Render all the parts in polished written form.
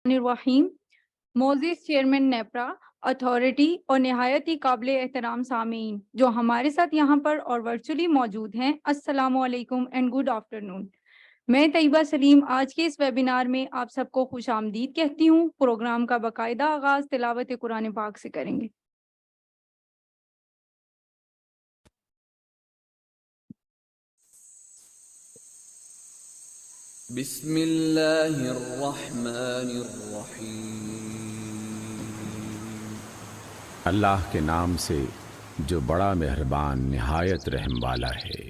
الرحیم Moses chairman NEPRA authority اور نہایت ہی قابل احترام سامعین جو ہمارے ساتھ یہاں پر اور ورچولی موجود ہیں، السلام علیکم اینڈ گڈ آفٹرنون۔ میں طیبہ سلیم آج کے اس ویبینار میں آپ سب کو خوش آمدید کہتی ہوں۔ پروگرام کا باقاعدہ آغاز تلاوت قرآن پاک سے کریں گے۔ بسم اللہ الرحمن الرحیم۔ اللہ کے نام سے جو بڑا مہربان نہایت رحم والا ہے۔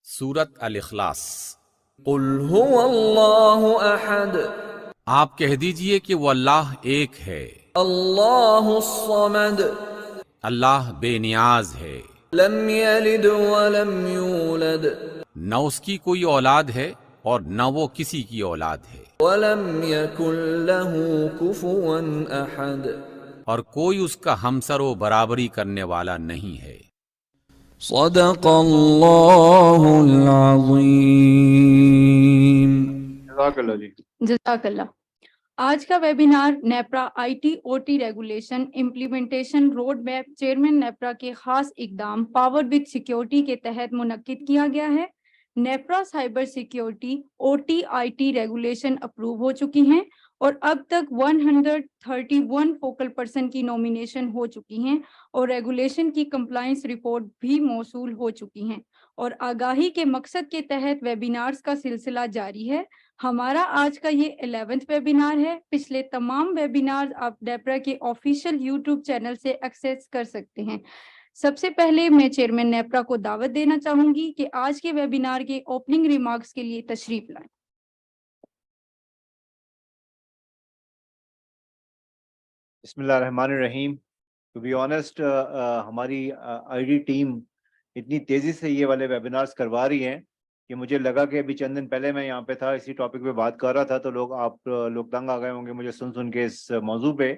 سورۃ الاخلاص۔ قل هو اللہ احد، آپ کہہ دیجئے کہ وہ اللہ ایک ہے، اللہ الصمد، اللہ بے نیاز ہے، لم یلد ولم یولد، نہ اس کی کوئی اولاد ہے اور نہ وہ کسی کی اولاد ہے، ولم یکن له کفوا احد، اور کوئی اس کا ہمسر و برابری کرنے والا نہیں ہے۔ صدق اللہ العظیم۔ جزاک اللہ جی۔ جزاک اللہ۔ آج کا webinar NEPRA I T O T regulation implementation road map chairman NEPRA کے خاص اقدام پاور وتھ سیکیورٹی کے تحت منعقد کیا گیا ہے۔ NEPRA cyber security O T I T regulation approve ہو چکی ہیں اور اب تک 131 فوکل پرسن کی نومینیشن ہو چکی ہیں اور ریگولیشن کی کمپلائنس رپورٹ بھی موصول ہو چکی ہیں، اور آگاہی کے مقصد کے تحت ویبینارز کا سلسلہ جاری ہے۔ ہمارا آج کا یہ 11ویں ویبینار ہے۔ پچھلے تمام ویبینار آپ نیپرا کے آفیشیل یوٹیوب چینل سے ایکسیس کر سکتے ہیں۔ سب سے پہلے میں چیئرمین نیپرا کو دعوت دینا چاہوں گی کہ آج کے ویبینار کے اوپننگ ریمارکس کے لیے تشریف لائیں۔ بسم اللہ الرحمن الرحیم۔ ٹو بی آنیسٹ ہماری آئی ڈی ٹیم اتنی تیزی سے یہ والے ویبینارز کروا رہی ہیں کہ مجھے لگا کہ ابھی چند دن پہلے میں یہاں پہ تھا، اسی ٹاپک پہ بات کر رہا تھا تو آپ لوگ تنگ آ گئے ہوں گے مجھے سن کے اس موضوع پہ۔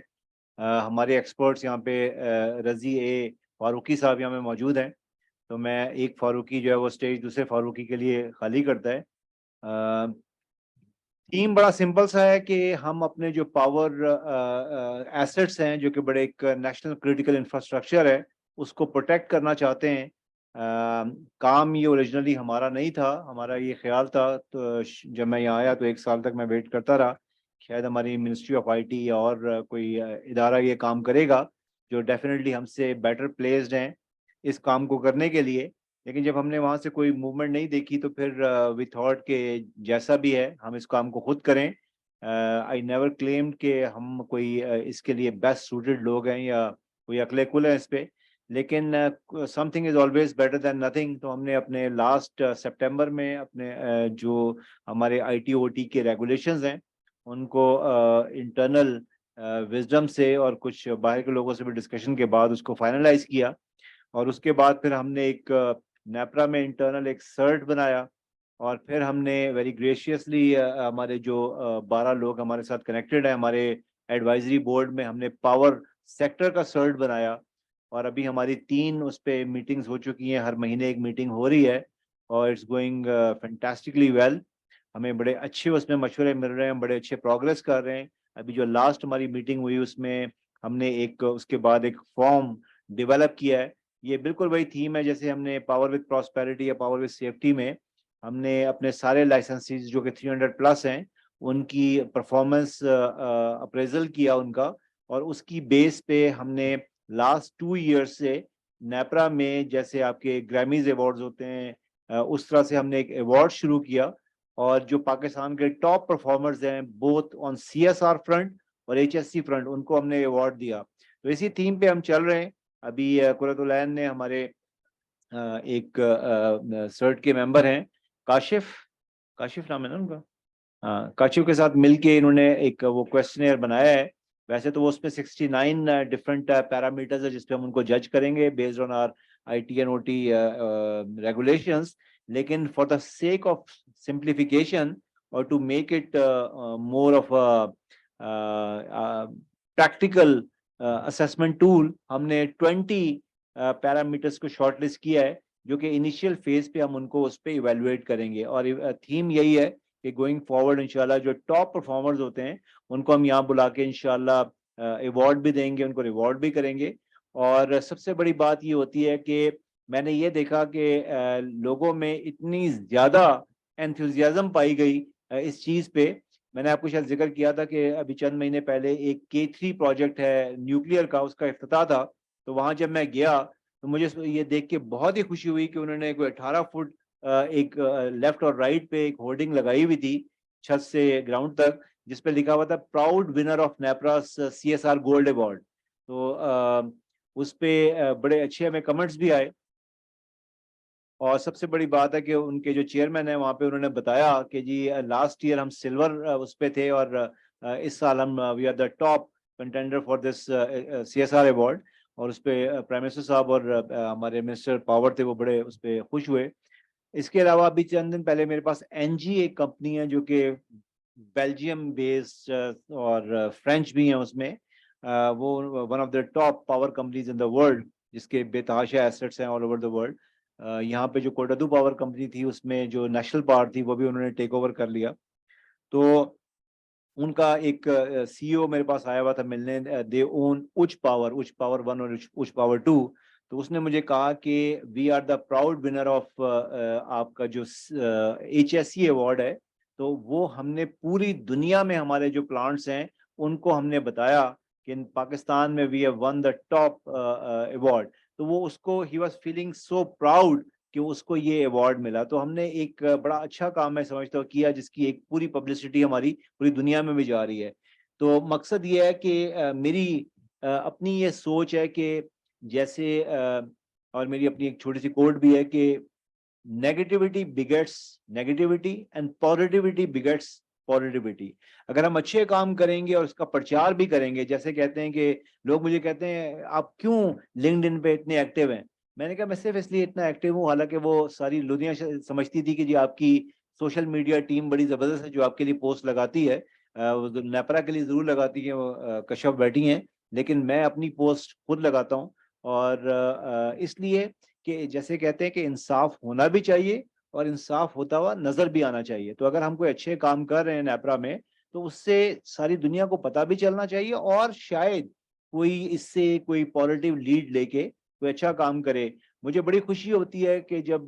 ہمارے ایکسپرٹس یہاں پہ رضی اے فاروقی صاحب یہاں پہ موجود ہیں، تو میں ایک فاروقی جو ہے وہ اسٹیج دوسرے فاروقی کے لیے خالی کرتا ہے۔ تھیم بڑا سمپل سا ہے کہ ہم اپنے جو پاور ایسٹس ہیں جو کہ بڑے ایک نیشنل کریٹیکل انفراسٹرکچر ہے اس کو پروٹیکٹ کرنا چاہتے ہیں۔ کام یہ اوریجنلی ہمارا نہیں تھا، ہمارا یہ خیال تھا، تو جب میں یہاں آیا تو 1 سال تک میں ویٹ کرتا رہا، شاید ہماری منسٹری آف آئی ٹی یا اور کوئی ادارہ یہ کام کرے گا جو ڈیفینیٹلی ہم سے بیٹر پلیسڈ ہیں اس کام کو کرنے کے لیے۔ لیکن جب ہم نے وہاں سے کوئی موومنٹ نہیں دیکھی تو پھر وی تھاٹ کہ جیسا بھی ہے ہم اس کام کو خود کریں۔ آئی نیور کلیمڈ کہ ہم کوئی اس کے لیے بیسٹ سوٹڈ لوگ ہیں یا کوئی عقل کل ہے اس پہ، لیکن some thing is always better than nothing. تو ہم نے اپنے لاسٹ سپٹمبر میں اپنے جو ہمارے آئی ٹی او ٹی کے ریگولیشنز ہیں ان کو انٹرنل وزڈم سے اور کچھ باہر کے لوگوں سے بھی ڈسکشن کے بعد اس کو فائنلائز کیا، اور اس کے بعد پھر ہم نے ایک نیپرا میں انٹرنل ایک سرٹ بنایا، اور پھر ہم نے ویری گریشیسلی ہمارے جو 12 لوگ ہمارے ساتھ کنیکٹڈ ہیں ہمارے ایڈوائزری بورڈ میں، ہم نے پاور سیکٹر کا سرٹ بنایا، اور ابھی ہماری 3 اس پہ میٹنگز ہو چکی ہیں، ہر مہینے ایک میٹنگ ہو رہی ہے اور اٹس گوئنگ فینٹاسٹکلی ویل۔ ہمیں بڑے اچھے اس میں مشورے مل رہے ہیں، ہم بڑے اچھے پروگرس کر رہے ہیں۔ ابھی جو لاسٹ ہماری میٹنگ ہوئی اس میں ہم نے اس کے بعد ایک فارم ڈیولپ کیا ہے۔ یہ بالکل وہی تھیم ہے جیسے ہم نے پاور وتھ پراسپیرٹی یا پاور وتھ سیفٹی میں ہم نے اپنے سارے لائسنسز جو کہ 300+ ہیں ان کی پرفارمنس اپریزل کیا ان کا، اور اس کی بیس پہ ہم نے لاسٹ 2 ایئرس سے نیپرا میں جیسے آپ کے گریمیز ایوارڈز ہوتے ہیں اس طرح سے ہم نے ایک ایوارڈ شروع کیا، اور جو پاکستان کے ٹاپ پرفارمرز ہیں بوتھ آن CSR فرنٹ اور HSC فرنٹ ان کو ہم نے ایوارڈ دیا۔ تو اسی تھیم پہ ہم چل رہے ہیں۔ ابھی قرۃ العین نے ہمارے ایک سرٹ کے ممبر ہیں کاشف نام ہے نا ان کا، کاشف کے ساتھ مل کے انہوں نے ایک وہ کویسچنیئر بنایا ہے۔ ویسے تو وہ اس میں 69 ڈفرنٹ پیرامیٹرز ہے جس پہ ہم ان کو جج کریں گے based on R I T and O T regulations, لیکن for the sake of simplification اور to make it more of practical assessment tool, ہم نے 20 پیرامیٹرز کو شارٹ لسٹ کیا ہے जो कि इनिशियल फेज पे हम उनको उस पर इवेलुएट करेंगे। और थीम यही है कि गोइंग फॉरवर्ड इंशाल्लाह जो टॉप परफॉर्मर्स होते हैं उनको हम यहाँ बुला के इंशाल्लाह अवार्ड भी देंगे, उनको रिवॉर्ड भी करेंगे। और सबसे बड़ी बात ये होती है कि मैंने ये देखा कि लोगों में इतनी ज़्यादा एंथुजियाज्म पाई गई इस चीज़ पे। मैंने आपको शायद जिक्र किया था कि अभी चंद महीने पहले एक K3 प्रोजेक्ट है न्यूक्लियर का, उसका इफ्तिताह था। तो वहाँ जब मैं गया तो मुझे ये देख के बहुत ही खुशी हुई कि उन्होंने कोई 18 फुट एक लेफ्ट और राइट पे एक होर्डिंग लगाई हुई थी छत से ग्राउंड तक, जिस पे लिखा हुआ था proud winner of Nepras CSR gold award. तो उस पे बड़े अच्छे हमें कमेंट्स भी आए। और सबसे बड़ी बात है कि उनके जो चेयरमैन है वहाँ पे उन्होंने बताया कि जी लास्ट ईयर हम सिल्वर उस पे थे और इस साल हम we are the top contender for this CSR award. और उस पे प्राइम मिनिस्टर साहब और हमारे मिनिस्टर पावर थे वो बड़े उस पे खुश हुए। इसके अलावा अभी चंद दिन पहले मेरे पास NG एक कंपनी है जो कि बेल्जियम बेस्ड और फ्रेंच भी हैं उसमें। वो one of the top power companies in the world, जिसके बेतहाशा एसेट्स हैं ऑल ओवर द वर्ल्ड। यहाँ पे जो कोडादू पावर कंपनी थी उसमें जो नेशनल पावर थी वो भी उन्होंने टेक ओवर कर लिया। तो उनका एक CEO मेरे पास आया हुआ था मिलने। दे ओन उच्च पावर 1 और उच्च पावर 2। तो उसने मुझे कहा कि we are the proud winner of आपका जो HSE अवार्ड है। तो वो हमने पूरी दुनिया में हमारे जो प्लांट्स हैं उनको हमने बताया कि पाकिस्तान में we have won the top award. तो वो उसको ही वाज फीलिंग सो प्राउड कि उसको ये अवार्ड मिला। तो हमने एक बड़ा अच्छा काम मैं समझता हूँ किया, जिसकी एक पूरी पब्लिसिटी हमारी पूरी दुनिया में भी जा रही है। तो मकसद ये है कि मेरी अपनी ये सोच है कि जैसे और मेरी अपनी एक छोटी सी कोड भी है कि negativity begets negativity and positivity begets positivity. अगर हम अच्छे काम करेंगे और उसका प्रचार भी करेंगे, जैसे कहते हैं कि लोग मुझे कहते हैं आप क्यों लिंक्डइन पे इतने एक्टिव हैं। मैंने कहा मैं सिर्फ इसलिए इतना एक्टिव हूँ, हालांकि वो सारी दुनिया समझती थी कि जी आपकी सोशल मीडिया टीम बड़ी ज़बरदस्त है जो आपके लिए पोस्ट लगाती है। वो नेपरा के लिए ज़रूर लगाती है, वो कश्यप बैठी हैं, लेकिन मैं अपनी पोस्ट खुद लगाता हूँ। और इसलिए कि जैसे कहते हैं कि इंसाफ होना भी चाहिए और इंसाफ होता हुआ नजर भी आना चाहिए। तो अगर हम कोई अच्छे काम कर रहे हैं नेपरा में तो उससे सारी दुनिया को पता भी चलना चाहिए और शायद कोई इससे कोई पॉजिटिव लीड लेके कोई अच्छा काम करे। मुझे बड़ी खुशी होती है कि जब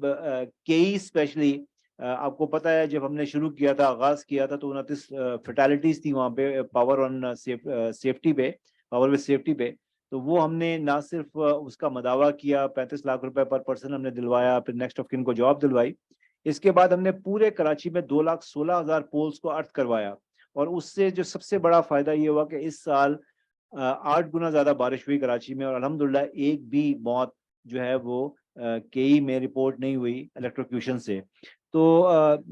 केई स्पेशली आपको पता है जब हमने शुरू किया था, आगाज किया था, तो 29 फैटेलिटीज थी वहाँ पे पावर ऑन सेफ्टी पे, पावर विद सेफ्टी पे। तो वो हमने ना सिर्फ उसका मदावा किया, 35 लाख रुपए पर पर्सन हमने दिलवाया, फिर नेक्स्ट ऑफ किन को जॉब दिलवाई। इसके बाद हमने पूरे कराची में 2,16,000 पोल्स को अर्थ करवाया। और उससे जो सबसे बड़ा फायदा ये हुआ कि इस साल 8 गुना ज्यादा बारिश हुई कराची में और अल्हम्दुलिल्लाह एक भी मौत जो है वो केई में रिपोर्ट नहीं हुई इलेक्ट्रोक्यूशन से। तो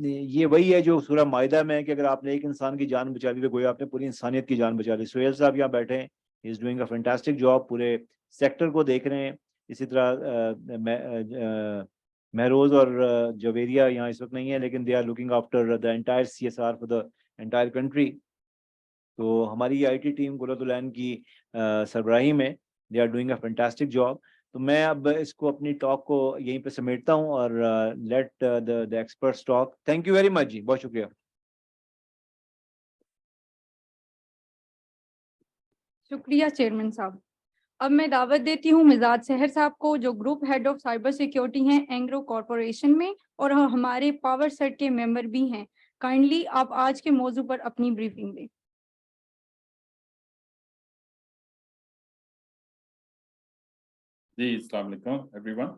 ये वही है जो सूरह माइदा में है कि अगर आपने एक इंसान की जान बचा ली तो गोया आपने पूरी इंसानियत की जान बचा ली। सुहेल साहब यहाँ बैठे हैं, he is doing a fantastic job, पूरे सेक्टर को देख रहे हैं। इसी तरह महरोज और जवेरिया यहाँ इस वक्त नहीं है, लेकिन they are looking after the entire CSR for the entire country. तो हमारी IT टीम गुलतुलैन की सरबराही में they are doing a fantastic job. तो मैं अब इसको अपनी टॉक को यहीं पे समेटता हूँ और let the experts talk. Thank you very much जी, बहुत शुक्रिया। शुक्रिया चेयरमैन साहब। अब मैं दावत देती हूँ मिजाज सहर साहब को, जो group head of cyber security हैं एंग्रो कॉरपोरेशन में और हमारे पावर सेट के मेंबर भी हैं। काइंडली आप आज के मौजू पर अपनी ब्रीफिंग दें। जी, अस्सलाम वालेकुम everyone.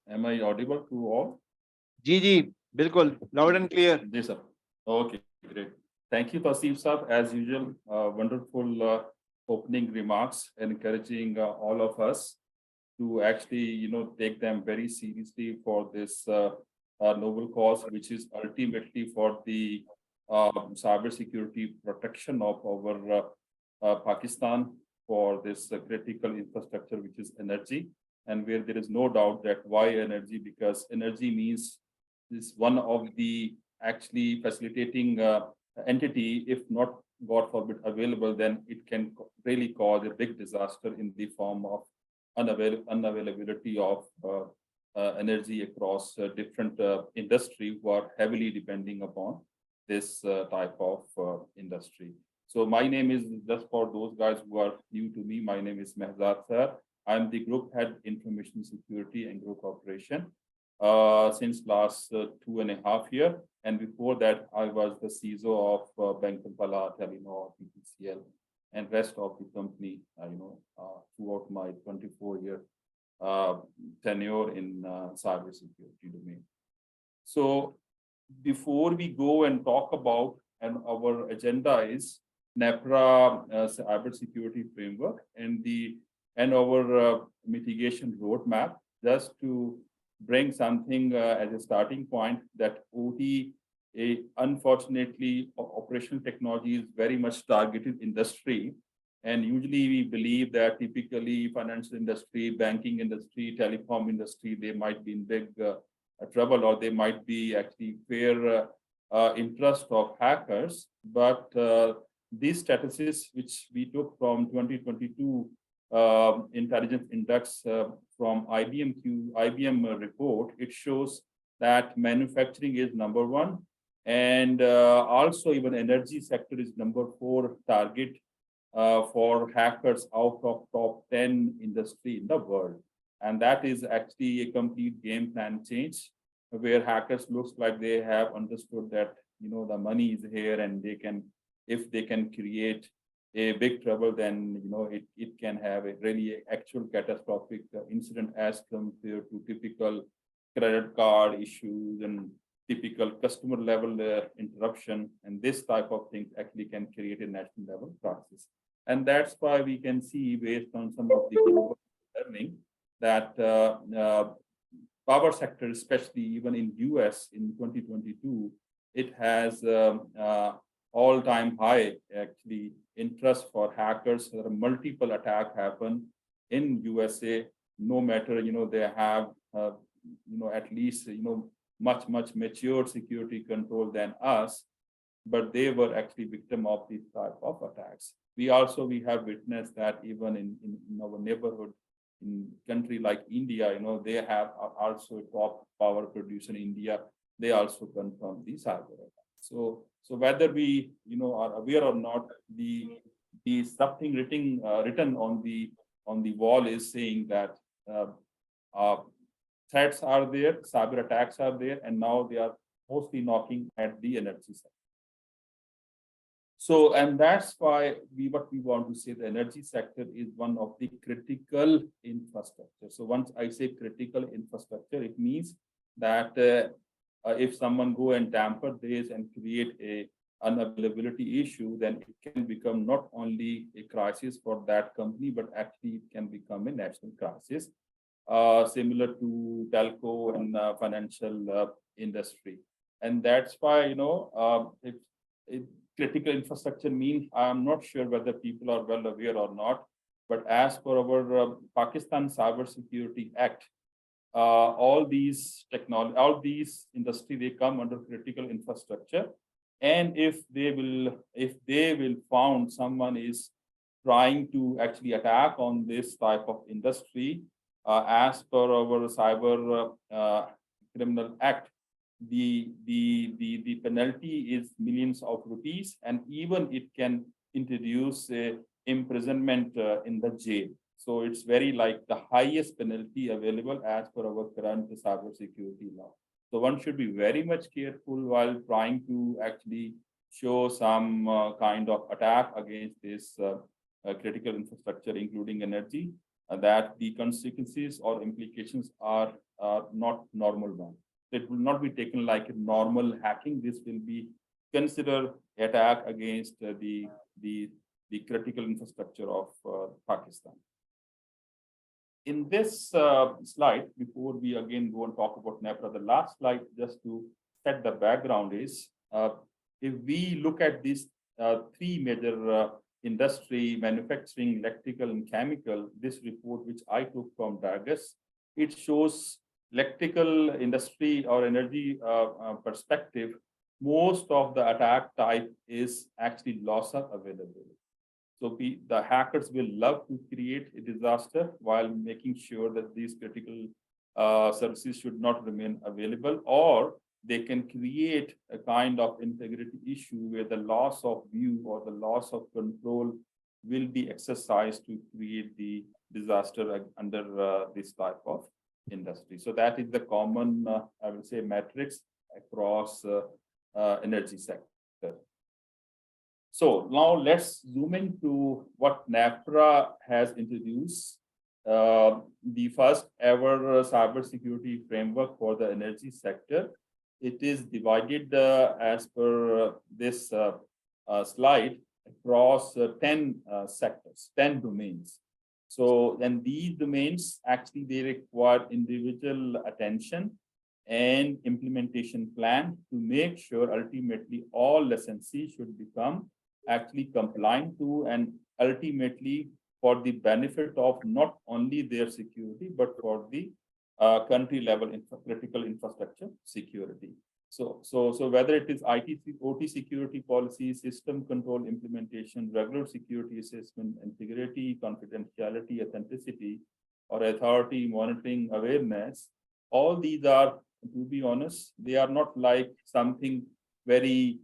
Am I audible to all? जी जी बिल्कुल, loud and clear. Yes, sir. Okay, great. Thank you, Tauseef Sahar. As usual, wonderful opening remarks, encouraging all of us to actually, take them very seriously for this noble cause, which is ultimately for the cybersecurity protection of our Pakistan for this critical infrastructure, which is energy, and where there is no doubt that why energy, because energy means is one of the actually facilitating entity. If not, God forbid, available, then it can really cause a big disaster in the form of unavailability of energy across different industry who are heavily depending upon this type of industry. So my name is, just for those guys who are new to me, my name is Mehzad Saher. I'm the Group Head Information Security Engro Corporation since last 2.5 years. And before that, I was the CISO of Bank of Bala, Telenor, PPCL, and rest of the company, throughout my 24-year tenure in cybersecurity domain. So before we go and talk about, and our agenda is NEPRA Cybersecurity Framework and our mitigation roadmap, just to bring something as a starting point, that OT, unfortunately, operational technology is very much targeted industry. And usually we believe that typically financial industry, banking industry, telecom industry, they might be in big trouble, or they might be actually fair interest of hackers. But these statistics, which we took from 2022 intelligence index from IBM report, it shows that manufacturing is #1, and also even energy sector is #4 target for hackers out of top 10 industry in the world. And that is actually a complete game plan change, where hackers looks like they have understood that, the money is here, and they can, if they can create a big trouble, then, it can have a really actual catastrophic incident as compared to typical credit card issues and typical customer level interruption. And this type of things actually can create a national level crisis. And that's why we can see, based on some of the global learning, that power sector, especially even in US in 2022, it has all-time high actually interest for hackers. There are multiple attacks happen in USA, no matter, they have, at least, much mature security control than us, but they were actually victim of these type of attacks. We have witnessed that even in our neighborhood, in country like India, they have also a top power producer in India. They also confirm these cyber attacks. So whether we, are aware or not, the something written on the wall is saying that threats are there, cyber attacks are there, and now they are mostly knocking at the energy sector. So, and that's why what we want to say, the energy sector is one of the critical infrastructure. So once I say critical infrastructure, it means that if someone go and tamper this and create a unavailability issue, then it can become not only a crisis for that company, but actually it can become a national crisis, similar to telco and financial industry. And that's why, critical infrastructure means, I'm not sure whether people are well aware or not, but as per our Pakistan Cybersecurity Act, all these technology, all these industry, they come under critical infrastructure. And if they will found someone is trying to actually attack on this type of industry, as per our Cyber Criminal Act, the penalty is millions of rupees, and even it can introduce imprisonment in the jail. So it's very like the highest penalty available as per our current cybersecurity law. So one should be very much careful while trying to actually show some kind of attack against this critical infrastructure, including energy, that the consequences or implications are not normal one. It will not be taken like a normal hacking. This will be considered attack against the critical infrastructure of Pakistan. In this slide, before we again go and talk about NEPRA, the last slide, just to set the background, is if we look at these three major industry, manufacturing, electrical, and chemical, this report which I took from Dargus, it shows electrical industry or energy perspective, most of the attack type is actually loss of availability. So the hackers will love to create a disaster while making sure that these critical services should not remain available, or they can create a kind of integrity issue where the loss of view or the loss of control will be exercised to create the disaster under this type of industry. So that is the common, I will say, matrix across energy sector. So now let's zoom into what NEPRA has introduced. The first ever cybersecurity framework for the energy sector. It is divided as per this slide across 10 sectors, 10 domains. So then these domains actually they require individual attention and implementation plan to make sure ultimately all licensees should become actually compliant to, and ultimately for the benefit of not only their security but for the country level critical infrastructure security. So whether it is IT, OT security policy, system control implementation, regular security assessment, integrity, confidentiality, authenticity, or authority monitoring awareness, all these are, to be honest, they are not like something very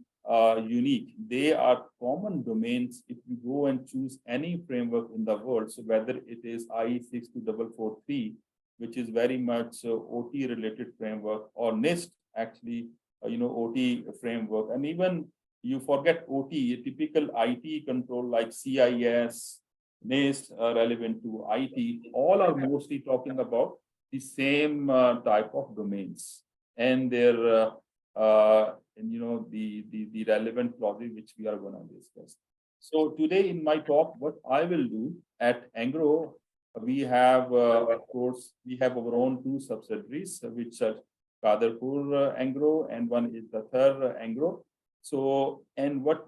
unique. They are common domains if you go and choose any framework in the world. So whether it is IE 62443, which is very much OT related framework, or NIST, actually, OT framework, and even you forget OT, a typical IT control like CIS, NIST, relevant to IT, all are mostly talking about the same type of domains and their the relevant clauses which we are going to discuss. So today in my talk, what I will do at Engro, we have of course we have our own two subsidiaries which are Kadarpur Engro, and one is the third Engro. So, and what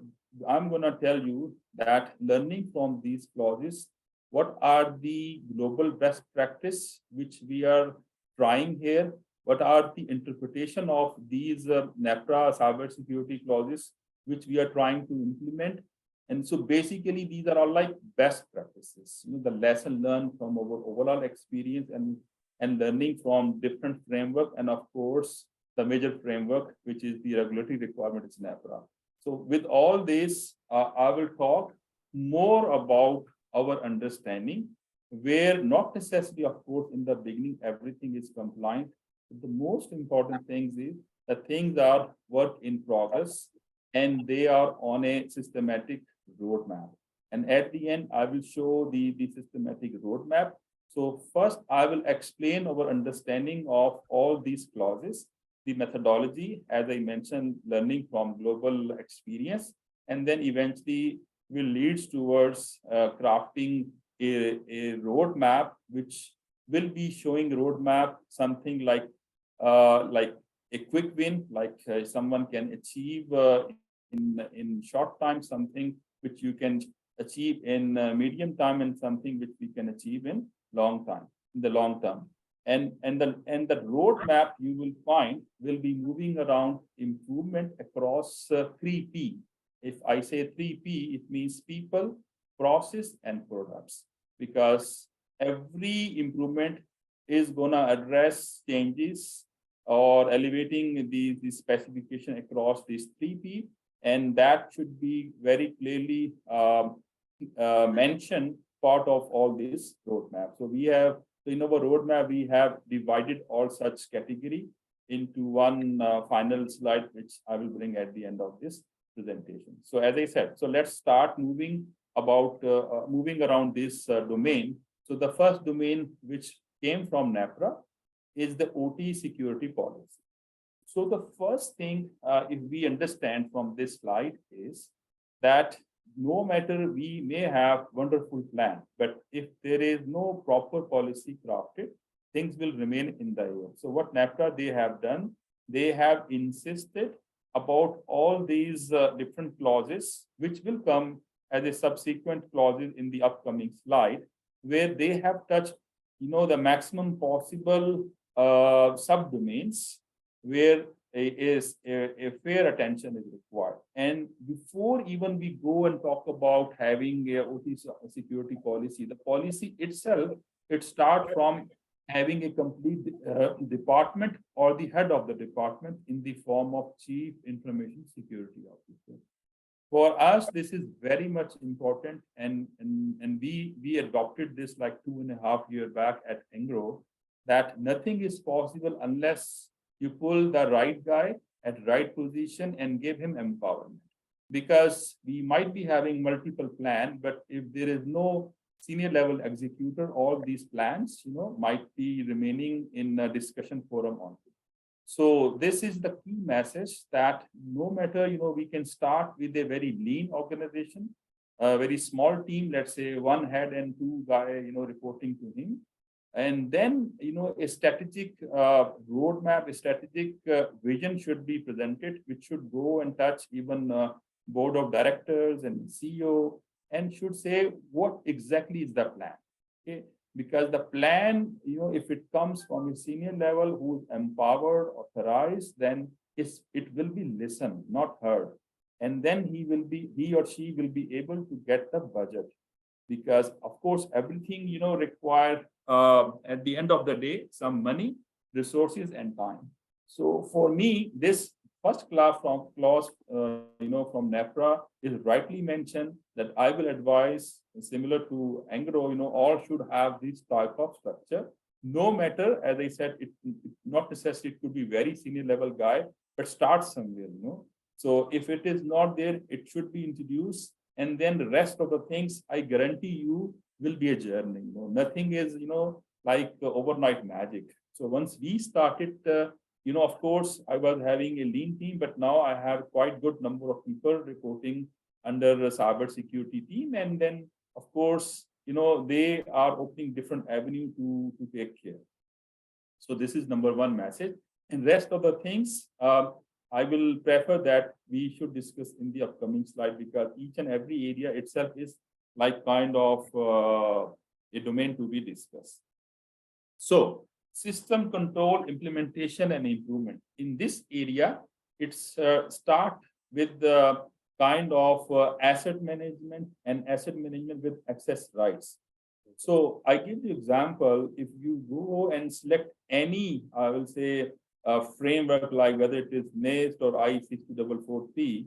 I'm going to tell you that learning from these clauses, what are the global best practice which we are trying here? What are the interpretation of these NEPRA cybersecurity clauses which we are trying to implement? And so basically these are all like best practices, the lesson learned from our overall experience and learning from different framework, and of course the major framework which is the regulatory requirement is NEPRA. So with all this, I will talk more about our understanding, where not necessarily, of course, in the beginning everything is compliant. But the most important things is that things are work in progress and they are on a systematic roadmap. And at the end, I will show the systematic roadmap. So first, I will explain our understanding of all these clauses, the methodology, as I mentioned, learning from global experience, and then eventually will lead towards crafting a roadmap, which will be showing roadmap something like a quick win, like someone can achieve in short time something which you can achieve in medium time, and something which we can achieve in the long term. And the roadmap you will find will be moving around improvement across 3P. If I say 3P, it means people, process, and products, because every improvement is going to address changes or elevating the specification across these 3P, and that should be very clearly mentioned part of all this roadmap. So we have, in our roadmap, we have divided all such category into one final slide, which I will bring at the end of this presentation. So as I said, so let's start moving around this domain. So the first domain which came from NEPRA is the OT security policy. So the first thing, if we understand from this slide, is that no matter we may have wonderful plan, but if there is no proper policy crafted, things will remain in the air. So what NEPRA they have done, they have insisted about all these different clauses, which will come as a subsequent clauses in the upcoming slide, where they have touched, the maximum possible subdomains, where a fair attention is required. And before even we go and talk about having a OT security policy, the policy itself, it starts from having a complete department or the head of the department in the form of Chief Information Security Officer. For us, this is very much important, and we adopted this like 2.5 years back at Engro, that nothing is possible unless you pull the right guy at right position and give him empowerment. Because we might be having multiple plans, but if there is no senior level executor, all these plans, might be remaining in a discussion forum only. So this is the key message, that no matter, we can start with a very lean organization, a very small team, let's say one head and two guys, reporting to him. And then, a strategic roadmap, a strategic vision should be presented, which should go and touch even board of directors and CEO, and should say what exactly is the plan. Okay. Because the plan, if it comes from a senior level who is empowered, authorized, then it will be listened, not heard. And then he or she will be able to get the budget. Because of course, everything, require at the end of the day, some money, resources and time. So for me, this first clause from NEPRA is rightly mentioned that I will advise, similar to Engro, all should have this type of structure. No matter, as I said, it not necessarily it could be very senior level guy, but start somewhere, So if it is not there, it should be introduced. And then the rest of the things, I guarantee you, will be a journey. Nothing is, like overnight magic. So once we started, of course, I was having a lean team, but now I have quite good number of people reporting under a cybersecurity team. And then, of course, they are opening different avenue to take care. So this is number one message. And rest of the things, I will prefer that we should discuss in the upcoming slide, because each and every area itself is like kind of a domain to be discussed. So system control, implementation and improvement. In this area, it's start with the kind of asset management and asset management with access rights. So I give the example, if you go and select any, I will say, framework, like whether it is NIST or I-62443,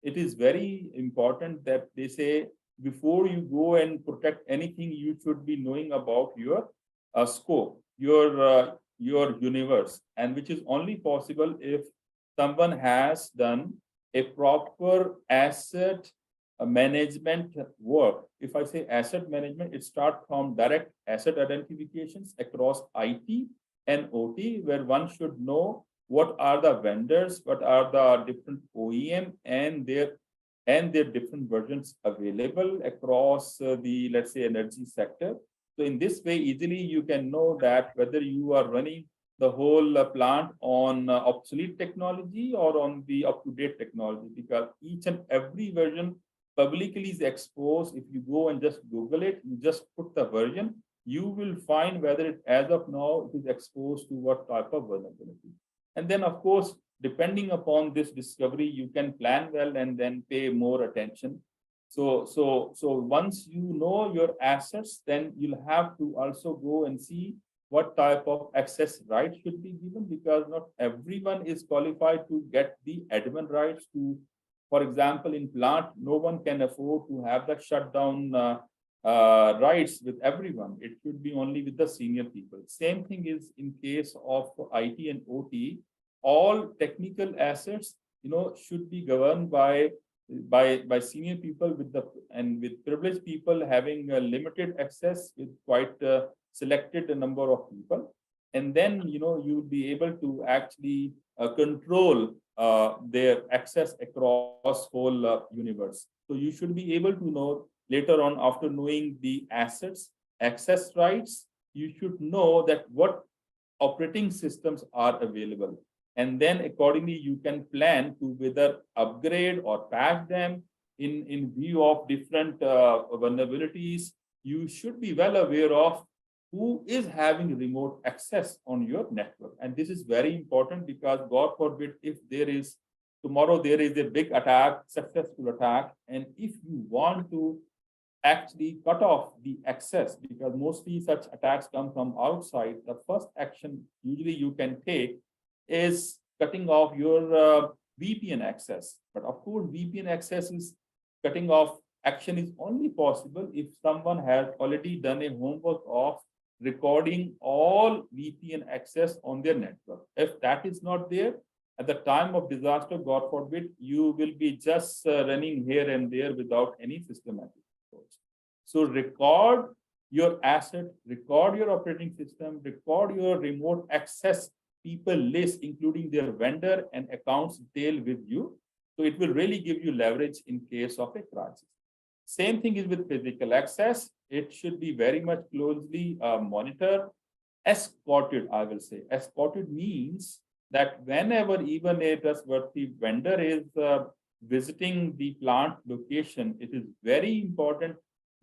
it is very important that they say, before you go and protect anything, you should be knowing about your scope, your universe, and which is only possible if someone has done a proper asset management work. If I say asset management, it starts from direct asset identifications across IT and OT, where one should know what are the vendors, what are the different OEM and their different versions available across the, let's say, energy sector. So in this way, easily you can know that whether you are running the whole plant on obsolete technology or on the up-to-date technology, because each and every version publicly is exposed. If you go and just Google it, you just put the version, you will find whether it, as of now, it is exposed to what type of vulnerability. And then, of course, depending upon this discovery, you can plan well and then pay more attention. So once you know your assets, then you'll have to also go and see what type of access rights should be given, because not everyone is qualified to get the admin rights to, for example, in plant, no one can afford to have the shutdown rights with everyone. It should be only with the senior people. Same thing is in case of IT and OT. All technical assets, should be governed by senior people with privileged people having limited access with quite selected number of people. And then, you'll be able to actually control their access across whole universe. So you should be able to know later on, after knowing the assets, access rights, you should know that what operating systems are available. And then accordingly, you can plan to whether upgrade or patch them in view of different vulnerabilities. You should be well aware of who is having remote access on your network. And this is very important because God forbid, if there is tomorrow, there is a big attack, successful attack, and if you want to actually cut off the access, because mostly such attacks come from outside, the first action usually you can take is cutting off your VPN access. But of course, VPN access is cutting off action is only possible if someone has already done a homework of recording all VPN access on their network. If that is not there, at the time of disaster, God forbid, you will be just running here and there without any systematic approach. So record your asset, record your operating system, record your remote access people list, including their vendor and accounts detail with you. So it will really give you leverage in case of a crisis. Same thing is with physical access. It should be very much closely monitored, escorted, I will say. Escorted means that whenever even a trustworthy vendor is visiting the plant location, it is very important.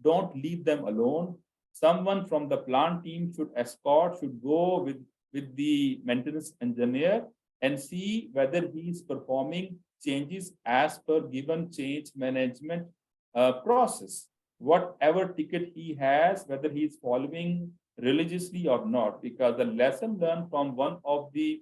Don't leave them alone. Someone from the plant team should escort, should go with the maintenance engineer and see whether he is performing changes as per given change management process. Whatever ticket he has, whether he is following religiously or not, because the lesson learned from one of the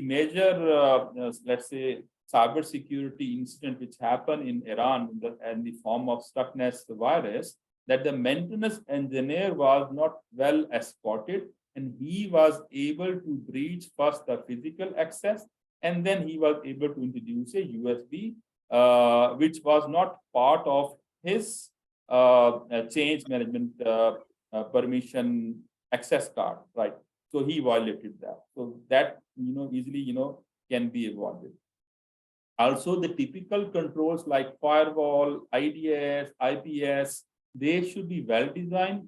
major, let's say, cybersecurity incident which happened in Iran in the form of stuckness virus, that the maintenance engineer was not well escorted, and he was able to breach first the physical access, and then he was able to introduce a USB, which was not part of his change management permission access card, right? So he violated that. So that, easily, can be avoided. Also, the typical controls like firewall, IDS, IPS, they should be well designed.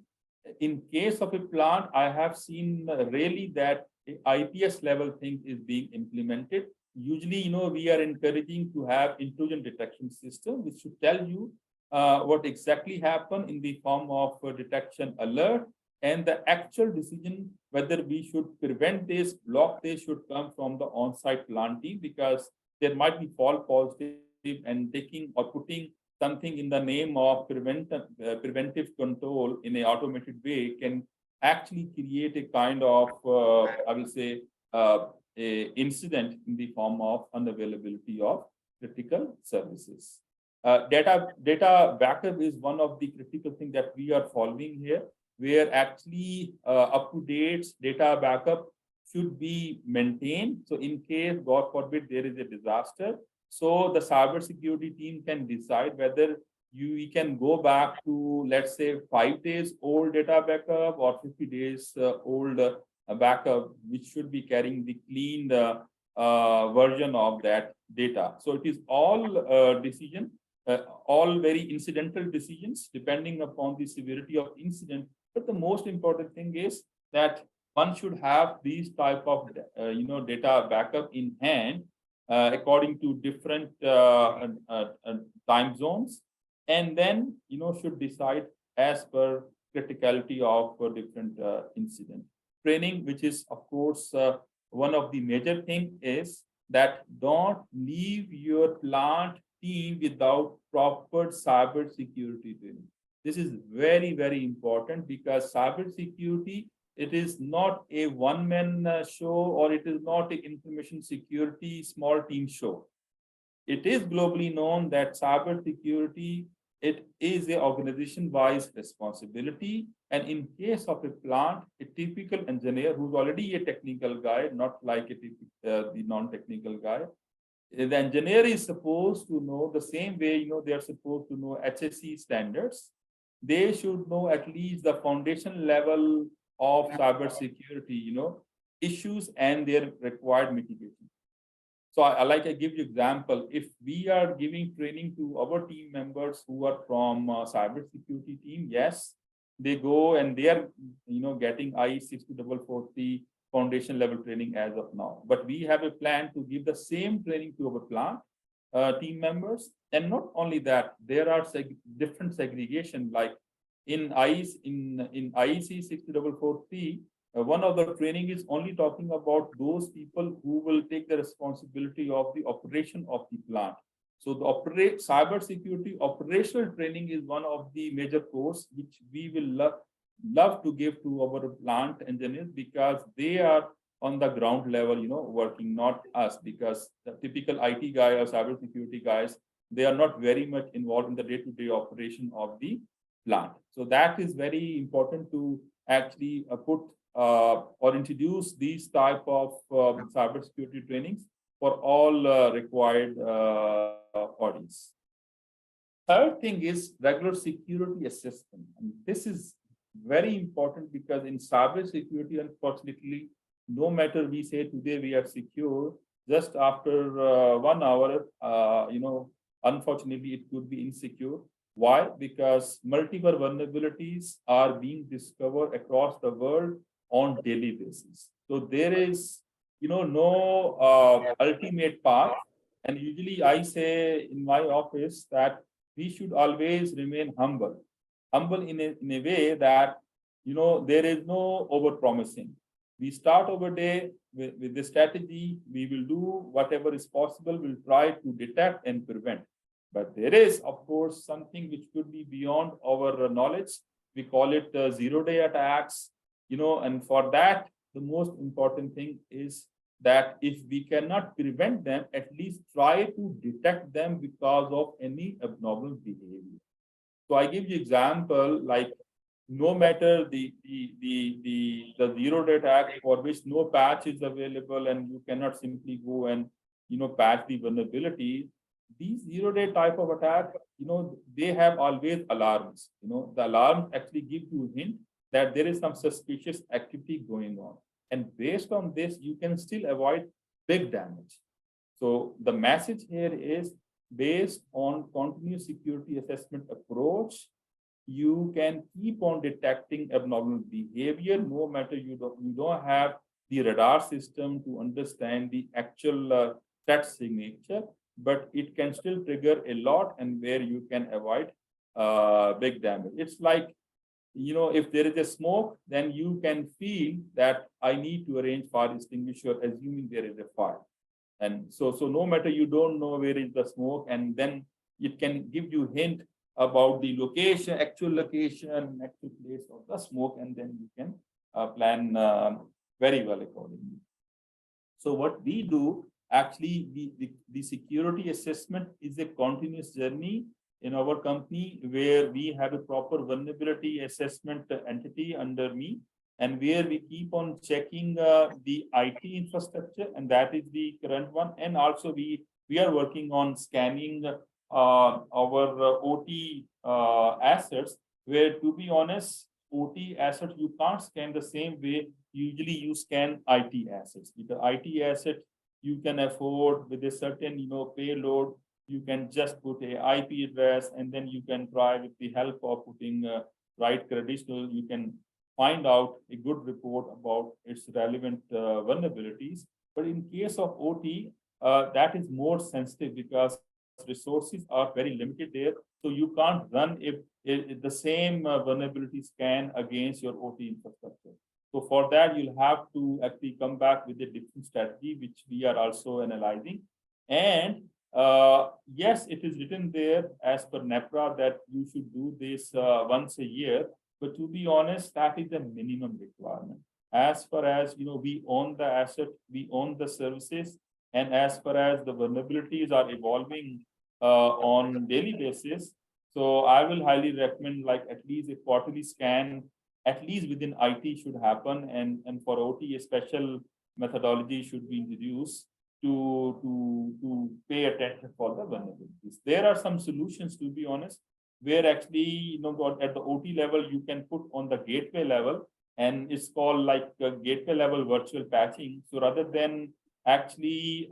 In case of a plant, I have seen really that IPS level thing is being implemented. Usually, we are encouraging to have intrusion detection system, which should tell you what exactly happened in the form of a detection alert, and the actual decision whether we should prevent this, block this, should come from the on-site plant team, because there might be false positive, and taking or putting something in the name of preventive control in an automated way can actually create a kind of, I will say, a incident in the form of unavailability of critical services. Data backup is one of the critical things that we are following here, where actually up-to-date data backup should be maintained. So in case, God forbid, there is a disaster, so the cybersecurity team can decide whether we can go back to, let's say, 5 days old data backup or 50 days old backup, which should be carrying the cleaned version of that data. So it is all decision, all very incidental decisions depending upon the severity of incident. But the most important thing is that one should have these type of data backup in hand according to different time zones, and then should decide as per criticality of different incident. Training, which is of course one of the major thing, is that don't leave your plant team without proper cyber security training. This is very, very important, because cyber security, it is not a one-man show, or it is not an information security small team show. It is globally known that cyber security, it is an organization-wise responsibility. And in case of a plant, a typical engineer who's already a technical guy, not like the non-technical guy, the engineer is supposed to know the same way, they are supposed to know HSE standards. They should know at least the foundation level of cybersecurity, issues and their required mitigation. So I give you example. If we are giving training to our team members who are from cybersecurity team, yes, they go and they are, getting IE 62443 foundation level training as of now. But we have a plan to give the same training to our plant team members. And not only that, there are different segregation, like in IEC 64443, one of the training is only talking about those people who will take the responsibility of the operation of the plant. So the cybersecurity operational training is one of the major course which we will love to give to our plant engineers, because they are on the ground level, working, not us, because the typical IT guy or cybersecurity guys, they are not very much involved in the day-to-day operation of the plant. So that is very important to actually put or introduce these type of cybersecurity trainings for all required audience. Third thing is regular security assessment. And this is very important because in cybersecurity, unfortunately, no matter we say today we are secure, just after 1 hour, unfortunately, it could be insecure. Why? Because multiple vulnerabilities are being discovered across the world on daily basis. So there is, no ultimate path. And usually I say in my office that we should always remain humble. Humble in a way that, there is no over-promising. We start our day with the strategy. We will do whatever is possible. We'll try to detect and prevent. But there is, of course, something which could be beyond our knowledge. We call it zero-day attacks, and for that, the most important thing is that if we cannot prevent them, at least try to detect them because of any abnormal behavior. So I give you example, like no matter the zero-day attack for which no patch is available and you cannot simply go and patch the vulnerability. These zero-day type of attack, they have always alarms. The alarms actually give you a hint that there is some suspicious activity going on. And based on this, you can still avoid big damage. So the message here is based on continuous security assessment approach, you can keep on detecting abnormal behavior, no matter you don't have the radar system to understand the actual threat signature, but it can still trigger a lot and where you can avoid big damage. It's like, if there is a smoke, then you can feel that I need to arrange fire extinguisher, assuming there is a fire. And so no matter you don't know where is the smoke, and then it can give you hint about the location, actual location, actual place of the smoke, and then you can plan very well accordingly. So what we do, actually, the security assessment is a continuous journey in our company where we have a proper vulnerability assessment entity under me, and where we keep on checking the IT infrastructure, and that is the current one. And also we are working on scanning our OT assets, where, to be honest, OT assets you can't scan the same way usually you scan IT assets, because IT asset you can afford with a certain payload. You can just put a IP address, and then you can try with the help of putting right credentials, you can find out a good report about its relevant vulnerabilities. But in case of OT, that is more sensitive because resources are very limited there. So you can't run if the same vulnerability scan against your OT infrastructure. So for that, you'll have to actually come back with a different strategy, which we are also analyzing. And yes, it is written there as per NEPRA that you should do this once a year. But to be honest, that is the minimum requirement. As far as, we own the asset, we own the services, and as far as the vulnerabilities are evolving on a daily basis, so I will highly recommend like at least a quarterly scan, at least within IT should happen, and for OT, a special methodology should be introduced to pay attention for the vulnerabilities. There are some solutions, to be honest, where actually, at the OT level, you can put on the gateway level, and it's called like gateway level virtual patching. So rather than actually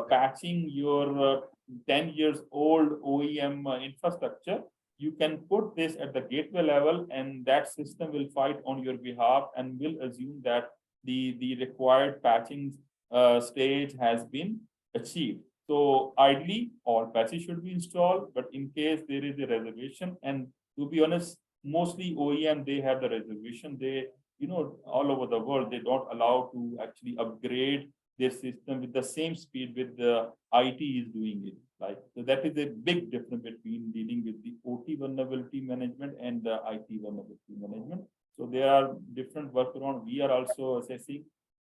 patching your 10 years old OEM infrastructure, you can put this at the gateway level, and that system will fight on your behalf and will assume that the required patching stage has been achieved. So ideally, all patches should be installed, but in case there is a reservation, and to be honest, mostly OEM, they have the reservation. They, all over the world, they don't allow to actually upgrade their system with the same speed with the IT is doing it. Like, so that is a big difference between dealing with the OT vulnerability management and the IT vulnerability management. So there are different workarounds. We are also assessing.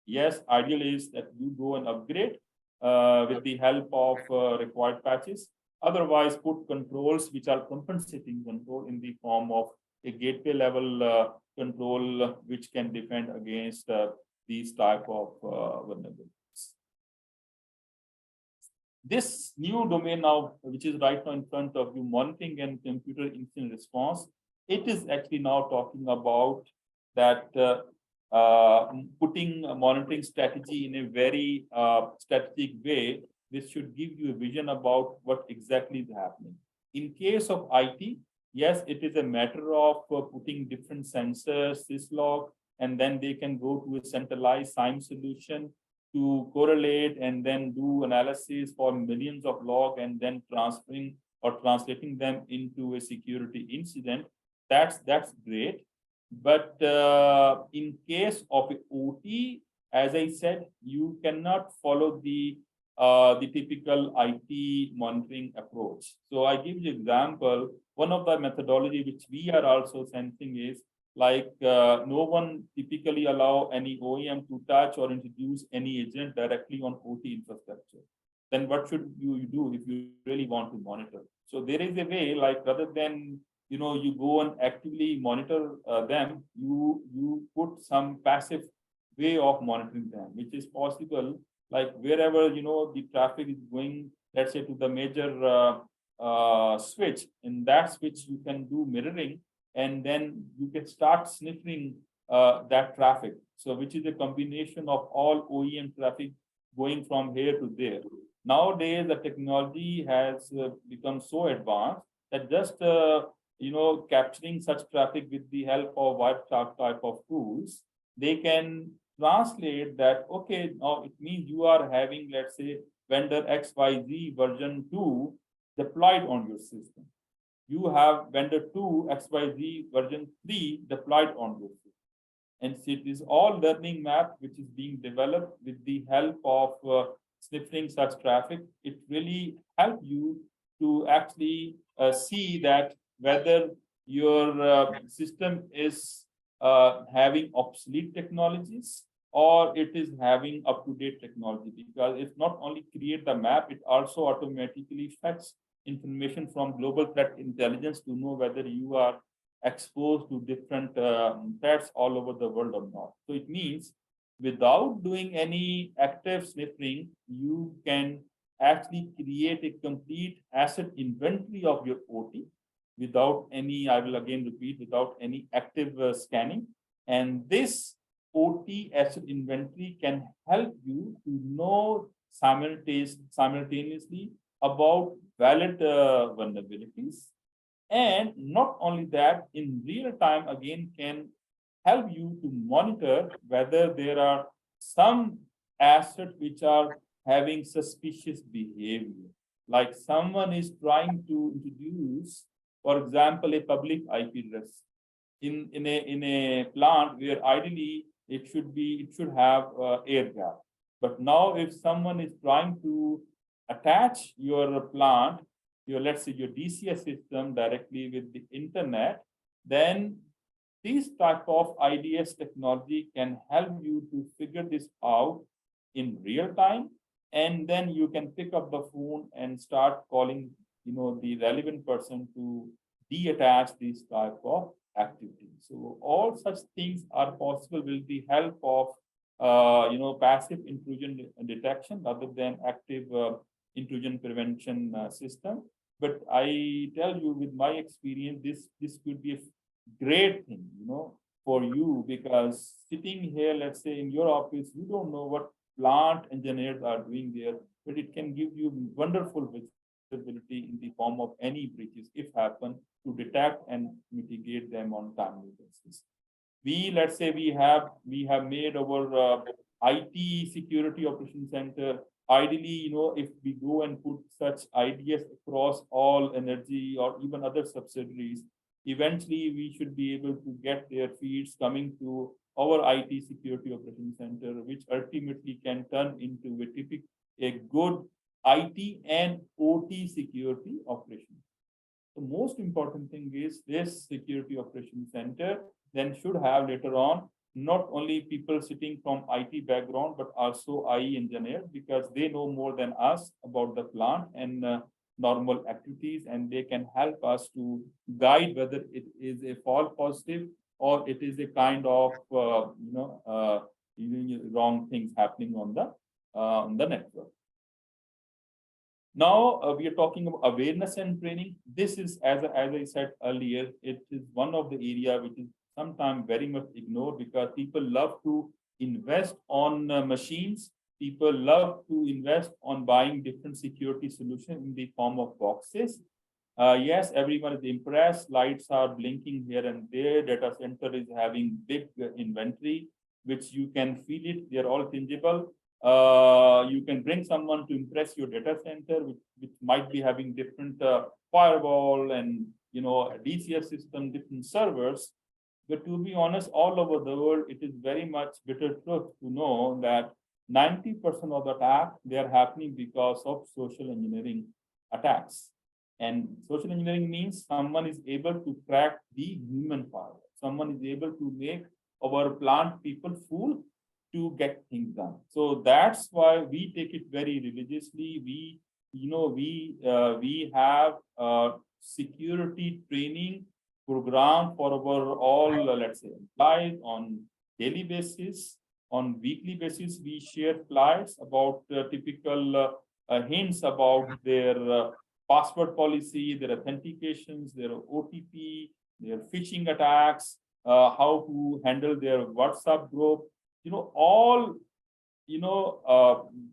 Yes, ideal is that you go and upgrade with the help of required patches. Otherwise, put controls which are compensating control in the form of a gateway level control which can defend against these type of vulnerabilities. This new domain now, which is right now in front of you, monitoring and computer incident response, it is actually now talking about that putting a monitoring strategy in a very strategic way. This should give you a vision about what exactly is happening. In case of IT, yes, it is a matter of putting different sensors, syslog, and then they can go to a centralized SIEM solution to correlate and then do analysis for millions of log and then transferring or translating them into a security incident. That's great. But in case of OT, as I said, you cannot follow the typical IT monitoring approach. So I give you example. One of the methodology which we are also sensing is like no one typically allow any OEM to touch or introduce any agent directly on OT infrastructure. Then what should you do if you really want to monitor? So there is a way, like rather than you go and actively monitor them, you put some passive way of monitoring them, which is possible. Like wherever the traffic is going, let's say to the major switch, in that switch you can do mirroring, and then you can start sniffing that traffic. So which is a combination of all OEM traffic going from here to there. Nowadays, the technology has become so advanced that just capturing such traffic with the help of Wireshark type of tools, they can translate that, okay, now it means you are having, let's say, vendor XYZ version 2 deployed on your system. You have vendor 2 XYZ version 3 deployed on your system. And so it is all learning map which is being developed with the help of sniffing such traffic. It really helps you to actually see that whether your system is having obsolete technologies or it is having up-to-date technology, because it not only create the map, it also automatically fetches information from global threat intelligence to know whether you are exposed to different threats all over the world or not. So it means without doing any active sniffing, you can actually create a complete asset inventory of your OT without any, I will again repeat, without any active scanning. And this OT asset inventory can help you to know simultaneously about valid vulnerabilities. And not only that, in real time, again, can help you to monitor whether there are some assets which are having suspicious behavior. Like someone is trying to introduce, for example, a public IP address in a plant where ideally it should have air gap. But now if someone is trying to attach your plant, let's say your DCS system directly with the internet, then this type of IDS technology can help you to figure this out in real time, and then you can pick up the phone and start calling the relevant person to detach this type of activity. So all such things are possible with the help of passive intrusion detection rather than active intrusion prevention system. But I tell you, with my experience, this could be a great thing, for you, because sitting here, let's say in your office, you don't know what plant engineers are doing there, but it can give you wonderful visibility in the form of any breaches, if happen, to detect and mitigate them on timely basis. Let's say we have made our IT security operation center. Ideally, if we go and put such IDS across all energy or even other subsidiaries, eventually we should be able to get their feeds coming to our IT security operations center, which ultimately can turn into a good IT and OT security operation. The most important thing is this security operations center then should have later on not only people sitting from IT background, but also IE engineers, because they know more than us about the plant and normal activities, and they can help us to guide whether it is a false positive or it is a kind of wrong things happening on the network. Now we are talking about awareness and training. This is, as I said earlier, it is one of the area which is sometimes very much ignored, because people love to invest on machines. People love to invest on buying different security solutions in the form of boxes. Yes, everyone is impressed. Lights are blinking here and there. Data center is having big inventory, which you can feel it. They're all tangible. You can bring someone to impress your data center, which might be having different firewall and a DCS system, different servers. But to be honest, all over the world, it is very much bitter truth to know that 90% of the attack, they are happening because of social engineering attacks. And social engineering means someone is able to crack the human firewall. Someone is able to make our plant people fool to get things done. So that's why we take it very religiously. We have security training program for our all, let's say, employees on daily basis. On weekly basis, we share flyers about typical hints about their password policy, their authentications, their OTP, their phishing attacks, how to handle their WhatsApp group. All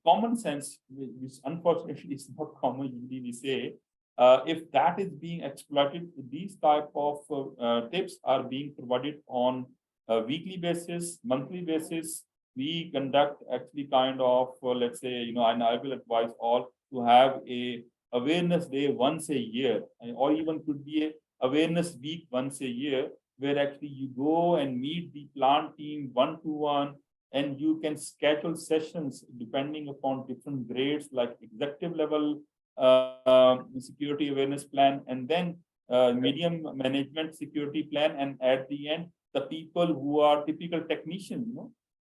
common sense, which unfortunately is not common. Usually we say, if that is being exploited, these type of tips are being provided on a weekly basis, monthly basis. We conduct actually kind of, let's say, and I will advise all to have a awareness day once a year, or even could be a awareness week once a year, where actually you go and meet the plant team one-to-one, and you can schedule sessions depending upon different grades, like executive level security awareness plan, and then medium management security plan, and at the end, the people who are typical technicians.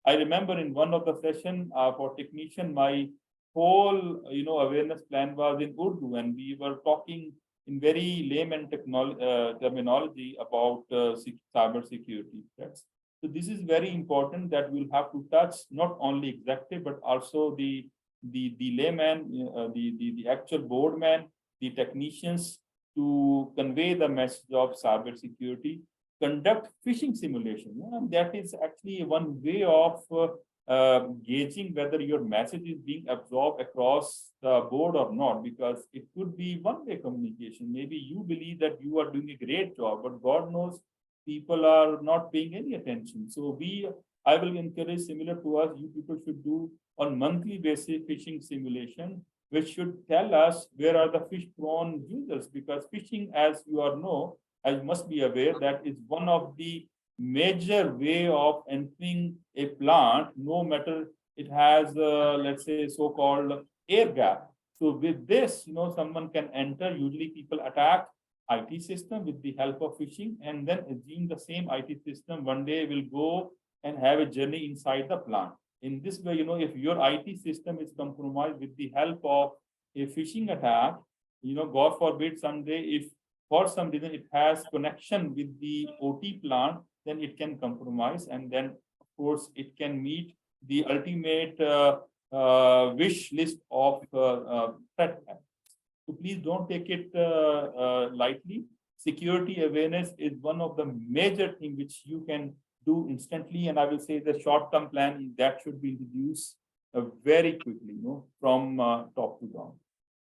I remember in one of the session for technician, my whole awareness plan was in Urdu, and we were talking in very layman terminology about cybersecurity threats. So this is very important that we'll have to touch not only executive but also the layman, the actual boardman, the technicians, to convey the message of cybersecurity. Conduct phishing simulation. And that is actually one way of gauging whether your message is being absorbed across the board or not, because it could be one-way communication. Maybe you believe that you are doing a great job, but God knows people are not paying any attention. So I will encourage, similar to us, you people should do on monthly basis phishing simulation, which should tell us where are the fish-prone users, because phishing, as you all know, I must be aware that is one of the major way of entering a plant, no matter it has, let's say, so-called air gap. So with this, someone can enter. Usually people attack IT system with the help of phishing, and then assume the same IT system one day will go and have a journey inside the plant. In this way, if your IT system is compromised with the help of a phishing attack, God forbid someday, if for some reason it has connection with the OT plant, then it can compromise, and then of course it can meet the ultimate wish list of threat acts. So please don't take it lightly. Security awareness is one of the major things which you can do instantly, and I will say the short-term plan that should be introduced very quickly, from top to down.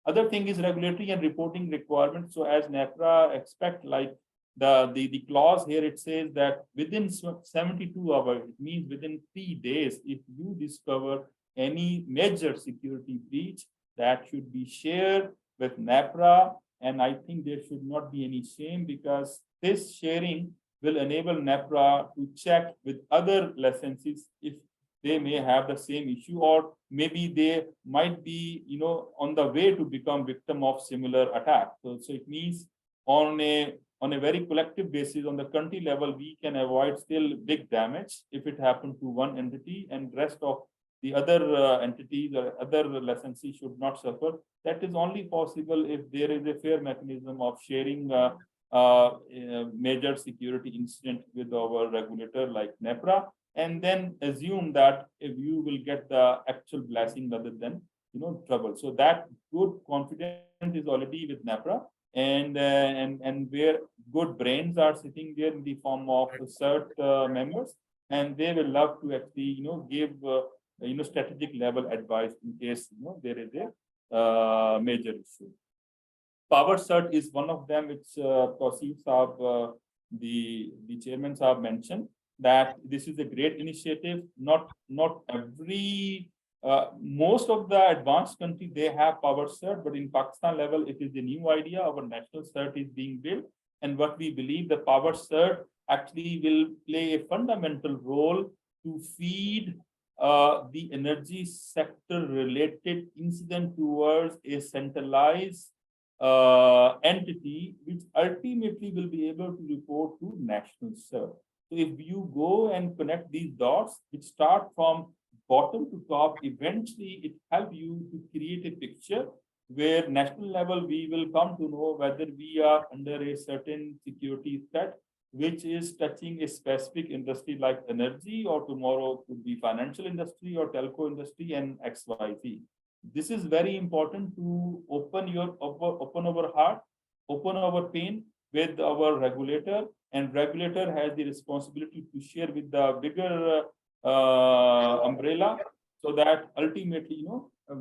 Other thing is regulatory and reporting requirements. So as NEPRA expect, like the clause here, it says that within 72 hours, it means within 3 days, if you discover any major security breach, that should be shared with NEPRA. And I think there should not be any shame, because this sharing will enable NEPRA to check with other licensees if they may have the same issue, or maybe they might be, on the way to become victim of similar attack. So it means on a very collective basis, on the country level, we can avoid still big damage if it happened to one entity, and rest of the other entities or other licensees should not suffer. That is only possible if there is a fair mechanism of sharing major security incident with our regulator like NEPRA, and then assume that if you will get the actual blessing rather than trouble. So that good confidence is already with NEPRA, and where good brains are sitting there in the form of CERT members, and they will love to actually give strategic level advice in case there is a major issue. Power CERT is one of them, which Tauseef Sahab, the chairman Sahab mentioned, that this is a great initiative. Not every most of the advanced countries, they have power CERT, but in Pakistan level, it is a new idea. Our national CERT is being built, and what we believe the power CERT actually will play a fundamental role to feed the energy sector related incident towards a centralized entity, which ultimately will be able to report to national CERT. So if you go and connect these dots, which start from bottom to top, eventually it helps you to create a picture where national level we will come to know whether we are under a certain security threat, which is touching a specific industry like energy, or tomorrow could be financial industry or telco industry and XYZ. This is very important to open our heart, open our pain with our regulator, and regulator has the responsibility to share with the bigger umbrella, so that ultimately,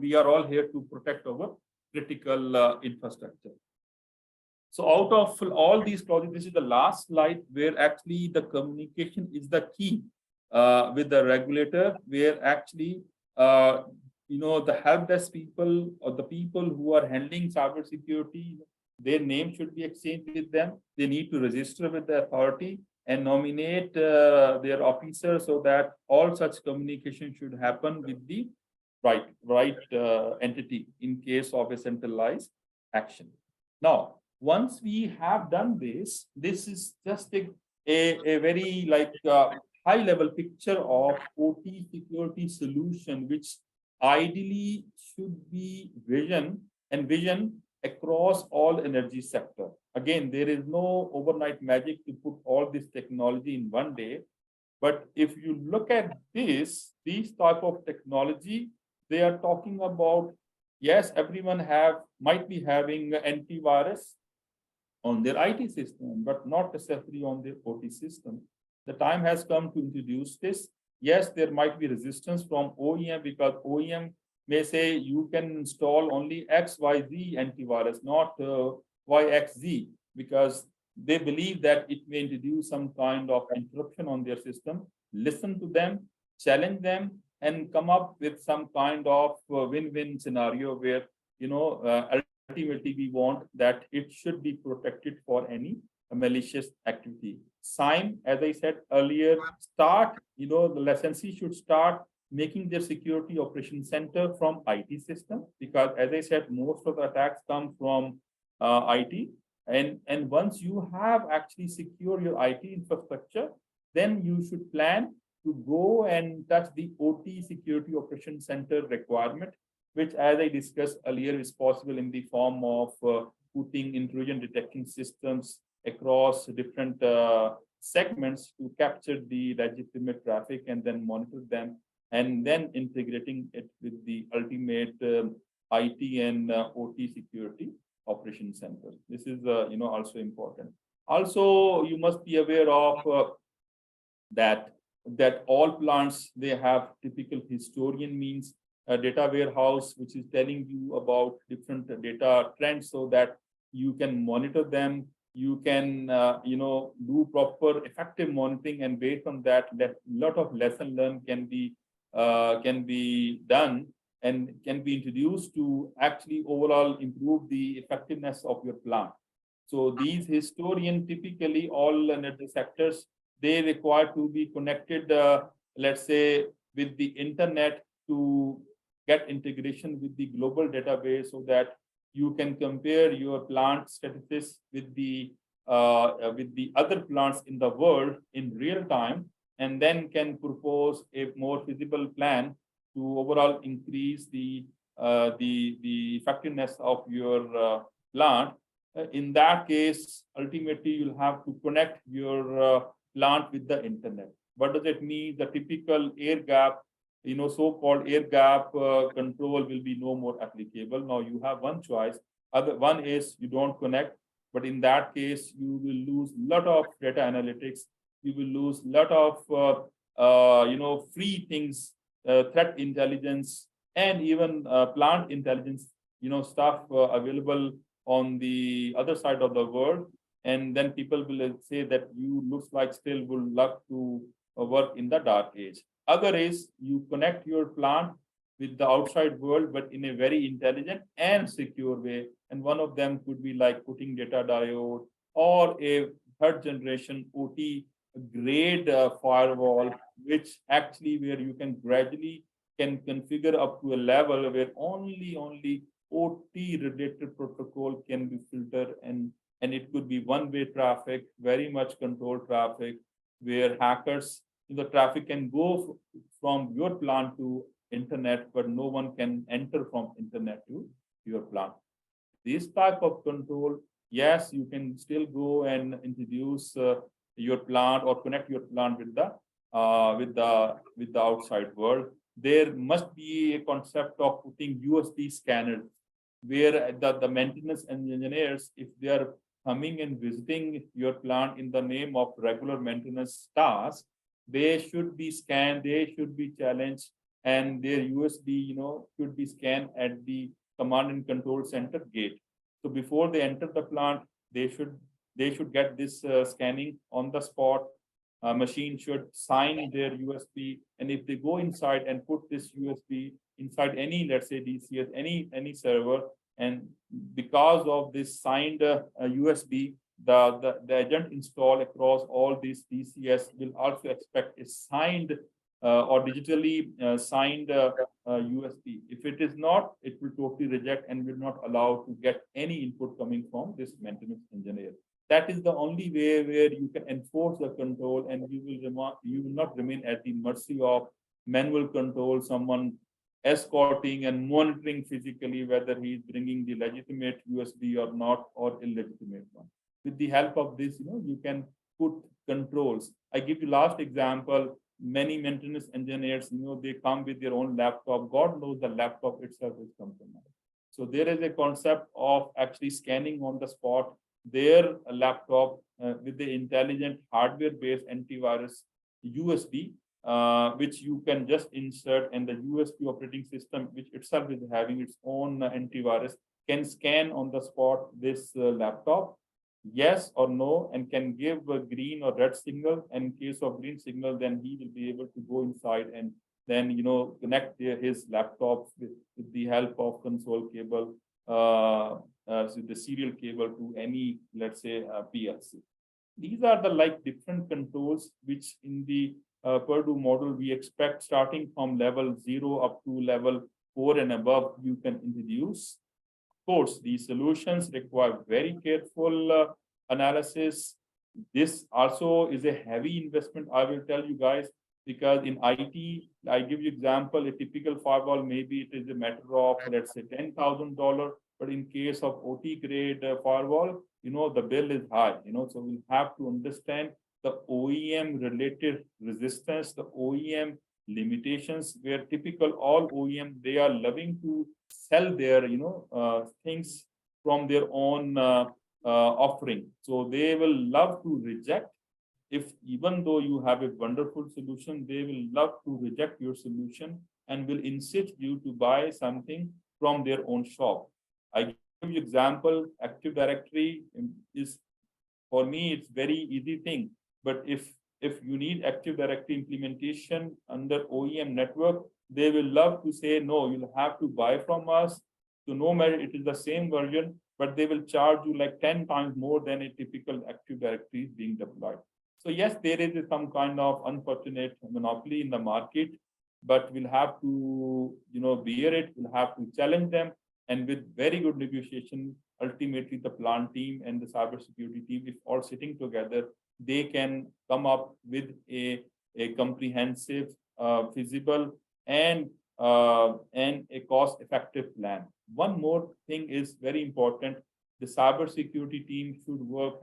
we are all here to protect our critical infrastructure. So out of all these projects, this is the last slide where actually the communication is the key with the regulator, where actually, the help desk people or the people who are handling cybersecurity, their name should be exchanged with them. They need to register with the authority and nominate their officer, so that all such communication should happen with the right entity in case of a centralized action. Now, once we have done this, this is just a very high level picture of OT security solution, which ideally should be vision across all energy sector. Again, there is no overnight magic to put all this technology in one day. But if you look at these type of technology, they are talking about, yes, everyone might be having antivirus on their IT system, but not necessarily on their OT system. The time has come to introduce this. Yes, there might be resistance from OEM, because OEM may say you can install only XYZ antivirus, not YXZ, because they believe that it may introduce some kind of interruption on their system. Listen to them, challenge them, and come up with some kind of win-win scenario where, ultimately we want that it should be protected for any malicious activity. SIME, as I said earlier, the licensee should start making their security operation center from IT system, because as I said, most of the attacks come from IT. And once you have actually secured your IT infrastructure, then you should plan to go and touch the OT security operation center requirement, which, as I discussed earlier, is possible in the form of putting intrusion detection systems across different segments to capture the legitimate traffic and then monitor them, and then integrating it with the ultimate IT and OT security operation center. This is also important. Also, you must be aware of that all plants, they have typical historian, means a data warehouse, which is telling you about different data trends, so that you can monitor them. You can do proper effective monitoring, and based on that, a lot of lesson learned can be done and can be introduced to actually overall improve the effectiveness of your plant. So these historian, typically all network sectors, they require to be connected, let's say, with the internet to get integration with the global database so that you can compare your plant statistics with the other plants in the world in real time, and then can propose a more feasible plan to overall increase the effectiveness of your plant. In that case, ultimately, you'll have to connect your plant with the internet. What does it mean? The typical air gap, so-called air gap control will be no more applicable. Now you have one choice. Other one is you don't connect, but in that case, you will lose a lot of data analytics. You will lose a lot of free things, threat intelligence, and even plant intelligence, stuff available on the other side of the world. And then people will say that you looks like still would love to work in the dark age. Other is you connect your plant with the outside world, but in a very intelligent and secure way. And one of them could be like putting data diode or a third generation OT grade firewall, which actually where you can gradually can configure up to a level where only OT related protocol can be filtered, and it could be one-way traffic, very much controlled traffic, where hackers, the traffic can go from your plant to internet, but no one can enter from internet to your plant. This type of control, yes, you can still go and introduce your plant or connect your plant with the outside world. There must be a concept of putting USB scanners, where the maintenance engineers, if they are coming and visiting your plant in the name of regular maintenance tasks, they should be scanned, they should be challenged, and their USB, should be scanned at the command and control center gate. So before they enter the plant, they should get this scanning on the spot. Machine should sign their USB, and if they go inside and put this USB inside any, let's say DCS, any server, and because of this signed USB, the agent installed across all these DCS will also expect a signed or digitally signed USB. If it is not, it will totally reject and will not allow to get any input coming from this maintenance engineer. That is the only way where you can enforce the control, and you will not remain at the mercy of manual control, someone escorting and monitoring physically whether he is bringing the legitimate USB or not, or illegitimate one. With the help of this, you can put controls. I give you last example. Many maintenance engineers, they come with their own laptop. God knows the laptop itself is compromised. So there is a concept of actually scanning on the spot their laptop with the intelligent hardware-based antivirus USB, which you can just insert, and the USB operating system, which itself is having its own antivirus, can scan on the spot this laptop, yes or no, and can give a green or red signal. And in case of green signal, then he will be able to go inside and then connect his laptop with the help of console cable, so the serial cable to any, let's say, PLC. These are the different controls which in the Purdue model we expect, starting from level 0 up to level 4 and above, you can introduce. Of course, these solutions require very careful analysis. This also is a heavy investment, I will tell you guys, because in IT, I give you example, a typical firewall, maybe it is a matter of, let's say, $10,000. But in case of OT grade firewall, the bill is high, so we'll have to understand the OEM related resistance, the OEM limitations, where typical all OEM, they are loving to sell their, things from their own offering. So they will love to reject. If even though you have a wonderful solution, they will love to reject your solution and will insist you to buy something from their own shop. I give you example, Active Directory is, for me, it's very easy thing. But if you need Active Directory implementation under OEM network, they will love to say, no, you'll have to buy from us. So no matter it is the same version, but they will charge you like 10 times more than a typical Active Directory is being deployed. So yes, there is some kind of unfortunate monopoly in the market, but we'll have to, bear it. We'll have to challenge them, and with very good negotiation, ultimately the plant team and the cybersecurity team, if all sitting together, they can come up with a comprehensive, feasible, and a cost-effective plan. One more thing is very important: the cybersecurity team should work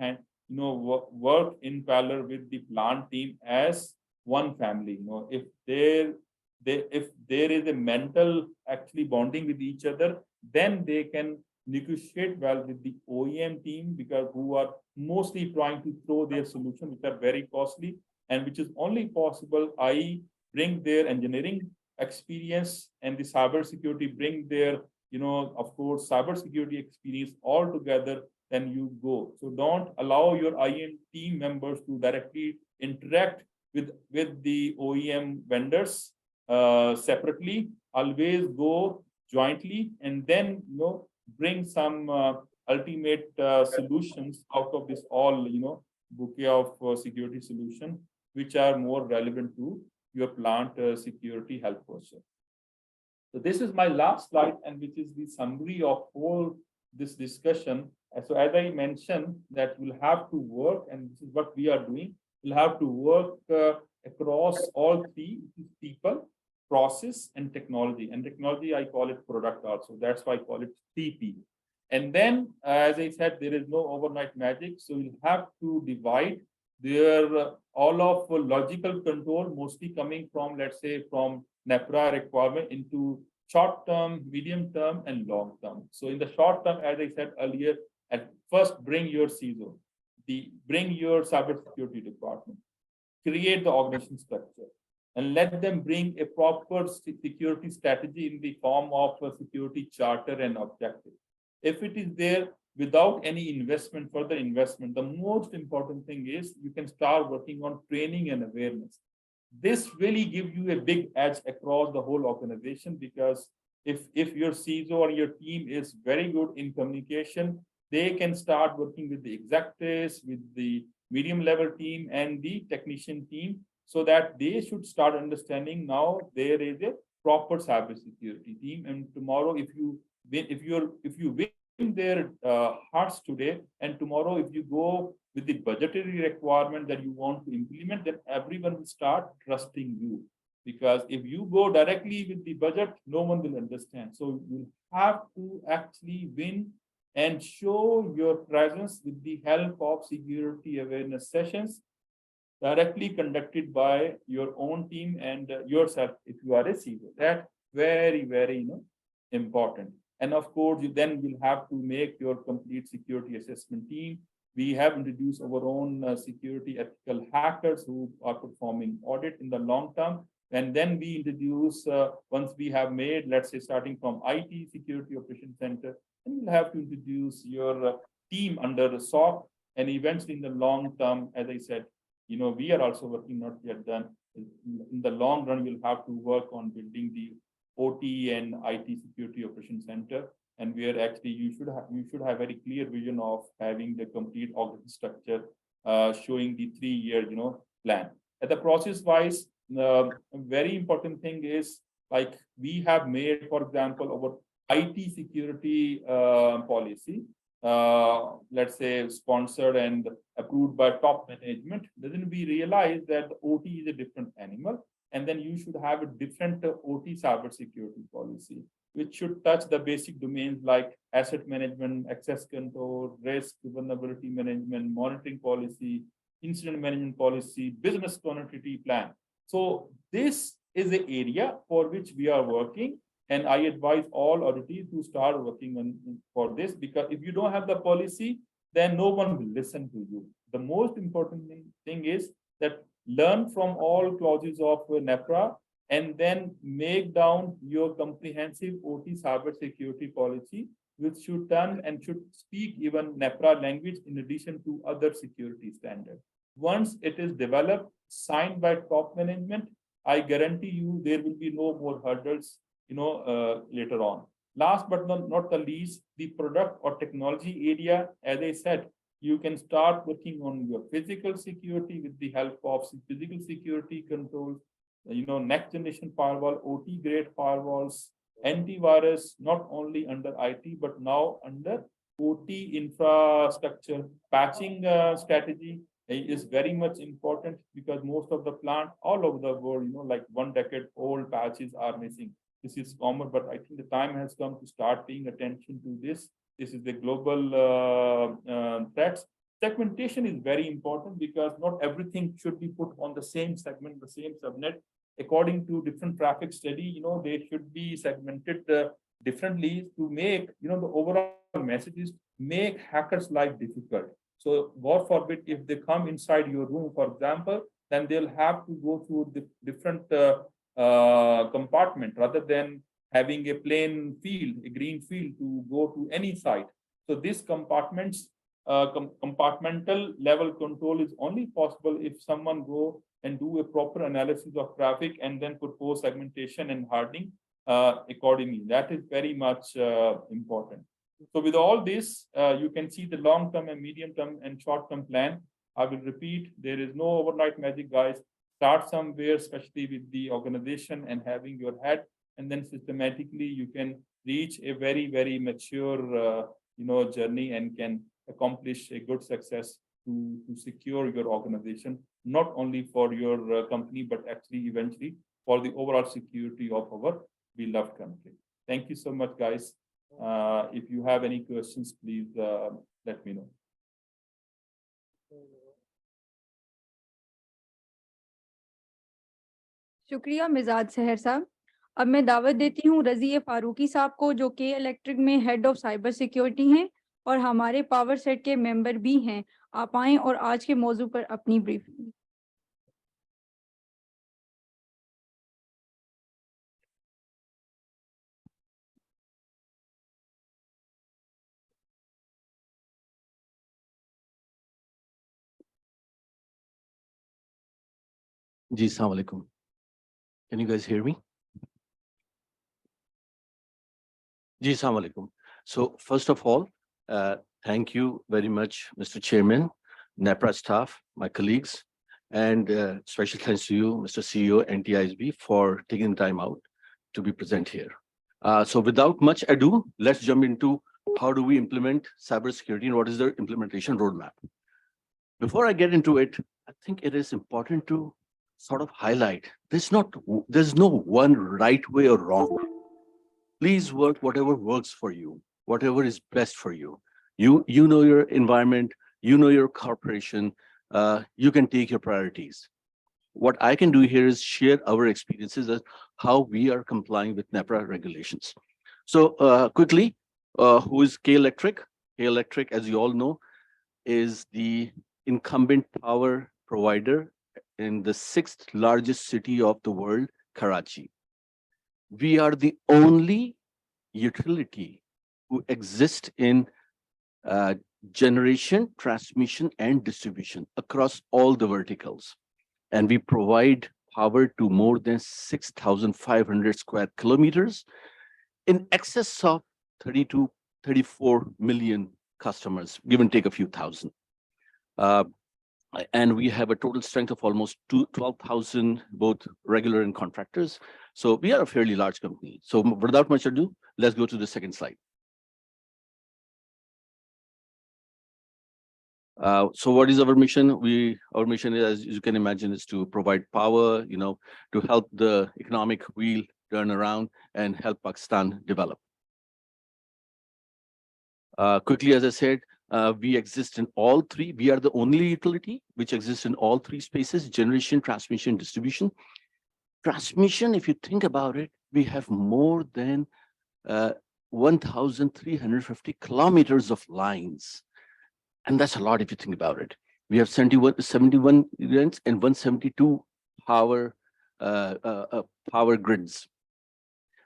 work in parallel with the plant team as one family. If there is a mental actually bonding with each other, then they can negotiate well with the OEM team, because who are mostly trying to throw their solutions, which are very costly, and which is only possible, i.e., bring their engineering experience, and the cybersecurity bring their, of course, cybersecurity experience all together, then you go. So don't allow your IM team members to directly interact with the OEM vendors separately. Always go jointly, and then bring some ultimate solutions out of this all bouquet of security solution, which are more relevant to your plant security health posture. So this is my last slide, and which is the summary of all this discussion. So as I mentioned, that we'll have to work, and this is what we are doing. We'll have to work across all three: people, process, and technology. And technology, I call it product also. That's why I call it 3P. And then, as I said, there is no overnight magic. So you'll have to divide their all of logical control, mostly coming from, let's say, from NEPRA requirement, into short term, medium term, and long term. So in the short term, as I said earlier, at first bring your CISO, bring your cybersecurity department, create the organization structure, and let them bring a proper security strategy in the form of a security charter and objective. If it is there without any investment, further investment, the most important thing is you can start working on training and awareness. This really gives you a big edge across the whole organization, because if your CISO or your team is very good in communication, they can start working with the executives, with the medium level team and the technician team, so that they should start understanding now there is a proper cybersecurity team. And tomorrow, if you win their hearts today, and tomorrow if you go with the budgetary requirement that you want to implement, then everyone will start trusting you. Because if you go directly with the budget, no one will understand. So you have to actually win and show your presence with the help of security awareness sessions directly conducted by your own team and yourself if you are a CISO. That's very, very important. And of course, you then will have to make your complete security assessment team. We have introduced our own security ethical hackers who are performing audit in the long term. And then we introduce, once we have made, let's say, starting from IT, Security Operations Center, and you'll have to introduce your team under the SOC. And eventually in the long term, as I said, we are also working, not yet done. In the long run, you'll have to work on building the OT and IT Security Operations Center, and where actually you should have very clear vision of having the complete organization structure, showing the 3-year plan. At the process wise, a very important thing is, like, we have made, for example, our IT security policy, let's say sponsored and approved by top management. Then we realize that the OT is a different animal, and then you should have a different OT cybersecurity policy, which should touch the basic domains like asset management, access control, risk, vulnerability management, monitoring policy, incident management policy, business continuity plan. So this is the area for which we are working. And I advise all auditees to start working on for this, because if you don't have the policy, then no one will listen to you. The most important thing is that learn from all clauses of NEPRA, and then make down your comprehensive OT cybersecurity policy, which should turn and should speak even NEPRA language in addition to other security standards. Once it is developed, signed by top management, I guarantee you there will be no more hurdles, later on. Last but not the least, the product or technology area, as I said, you can start working on your physical security with the help of physical security controls, next generation firewall, OT grade firewalls, antivirus, not only under IT, but now under OT infrastructure. Patching strategy is very much important because most of the plant all over the world, like 1 decade old patches are missing. This is common, but I think the time has come to start paying attention to this. This is the global threats. Segmentation is very important because not everything should be put on the same segment, the same subnet. According to different traffic study, they should be segmented differently to make, the overall messages make hackers' life difficult. So God forbid, if they come inside your room, for example, then they'll have to go through the different compartment rather than having a plain field, a green field to go to any site. So this compartmental level control is only possible if someone go and do a proper analysis of traffic and then propose segmentation and hardening accordingly. That is very much important. So with all this, you can see the long-term and medium-term and short-term plan. I will repeat, there is no overnight magic, guys. Start somewhere, especially with the organization and having your head, and then systematically you can reach a very, very mature, journey and can accomplish a good success to secure your organization, not only for your company, but actually eventually for the overall security of our beloved country. Thank you so much, guys. If you have any questions, please let me know. शुक्रिया मिजाज सहर साहब। अब मैं दावत देती हूँ रजी ए फारूकी साहब को, जो के इलेक्ट्रिक में हेड ऑफ साइबर सिक्योरिटी हैं और हमारे पावर सेट के मेंबर भी हैं। आप आएं और आज के मौजू पर अपनी briefing. Ji, Assalamu alaikum. Can you guys hear me? Ji, Assalamu alaikum. So first of all, thank you very much, Mr. Chairman, NEPRA staff, my colleagues, and special thanks to you, Mr. CEO, NTISB, for taking the time out to be present here. So without much ado, let's jump into how do we implement cybersecurity and what is the implementation roadmap. Before I get into it, I think it is important to sort of highlight, there's no one right way or wrong way. Please work whatever works for you, whatever is best for you. You know your environment, you know your corporation, you can take your priorities. What I can do here is share our experiences as how we are complying with NEPRA regulations. So quickly, who is K Electric? K Electric, as you all know, is the incumbent power provider in the 6th largest city of the world, Karachi. We are the only utility who exist in generation, transmission, and distribution across all the verticals. And we provide power to more than 6,500 square kilometers in excess of 34 million customers, give and take a few thousand. And we have a total strength of almost 12,000, both regular and contractors. So we are a fairly large company. So without much ado, let's go to the second slide. So what is our mission? Our mission is, as you can imagine, is to provide power, to help the economic wheel turn around and help Pakistan develop. Quickly, as I said, we exist in all three. We are the only utility which exists in all three spaces: generation, transmission, distribution. Transmission, if you think about it, we have more than 1,350 kilometers of lines. And that's a lot if you think about it. We have 71 units and 172 power grids.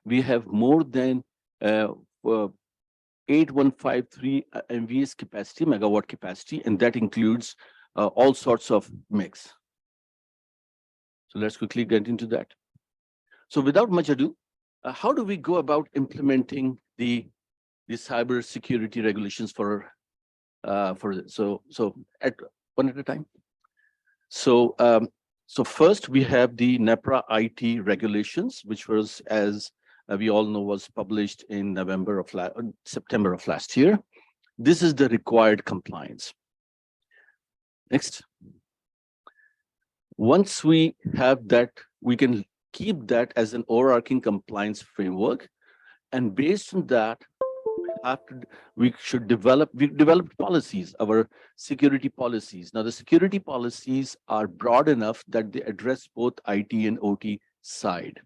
We have more than 8153 MVS capacity, megawatt capacity, and that includes all sorts of mix. So let's quickly get into that. So without much ado, how do we go about implementing the cybersecurity regulations for this? So at one at a time. So first we have the NEPRA IT regulations, which was, as we all know, was published in September of last year. This is the required compliance. Next. Once we have that, we can keep that as an overarching compliance framework. And based on that, we develop policies, our security policies. Now, the security policies are broad enough that they address both IT and OT side.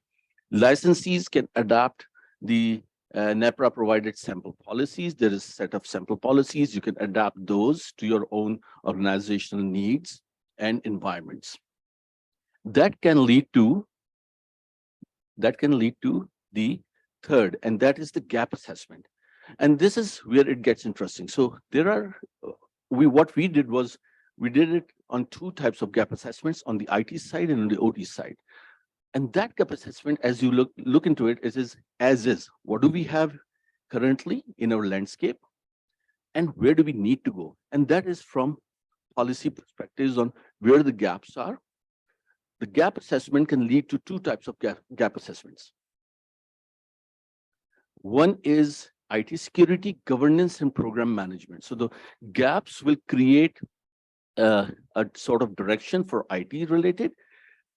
Licensees can adapt the NEPRA provided sample policies. There is a set of sample policies. You can adapt those to your own organizational needs and environments. That can lead to the third, and that is the gap assessment. And this is where it gets interesting. So there are, what we did was, we did it on two types of gap assessments, on the IT side and on the OT side. And that gap assessment, as you look into it, is as is. What do we have currently in our landscape? And where do we need to go? And that is from policy perspectives on where the gaps are. The gap assessment can lead to two types of gap assessments. One is IT security, governance, and program management. So the gaps will create a sort of direction for IT related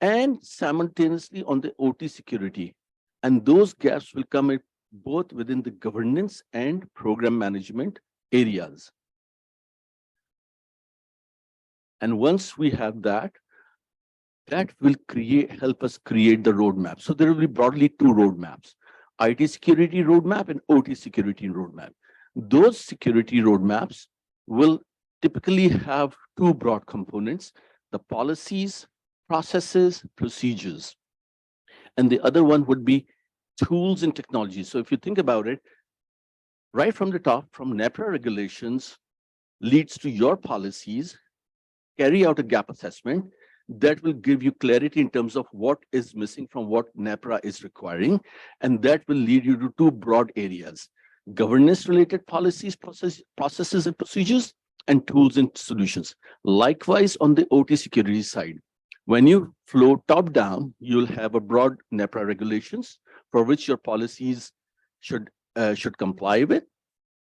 and simultaneously on the OT security. And those gaps will come in both within the governance and program management areas. And once we have that, that will help us create the roadmap. So there will be broadly two roadmaps: IT security roadmap and OT security roadmap. Those security roadmaps will typically have two broad components: the policies, processes, procedures. And the other one would be tools and technologies. So if you think about it, right from the top, from NEPRA regulations leads to your policies, carry out a gap assessment that will give you clarity in terms of what is missing from what NEPRA is requiring. And that will lead you to two broad areas: governance related policies, processes and procedures, and tools and solutions. Likewise, on the OT security side, when you flow top down, you'll have a broad NEPRA regulations for which your policies should comply with.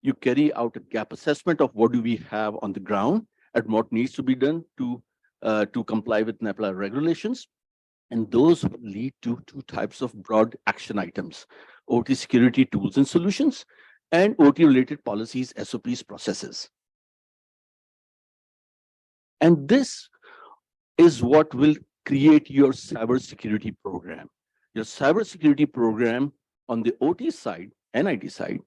You carry out a gap assessment of what do we have on the ground and what needs to be done to comply with NEPRA regulations. And those will lead to two types of broad action items: OT security tools and solutions, and OT related policies, SOPs, processes. And this is what will create your cybersecurity program. Your cybersecurity program on the OT side and IT side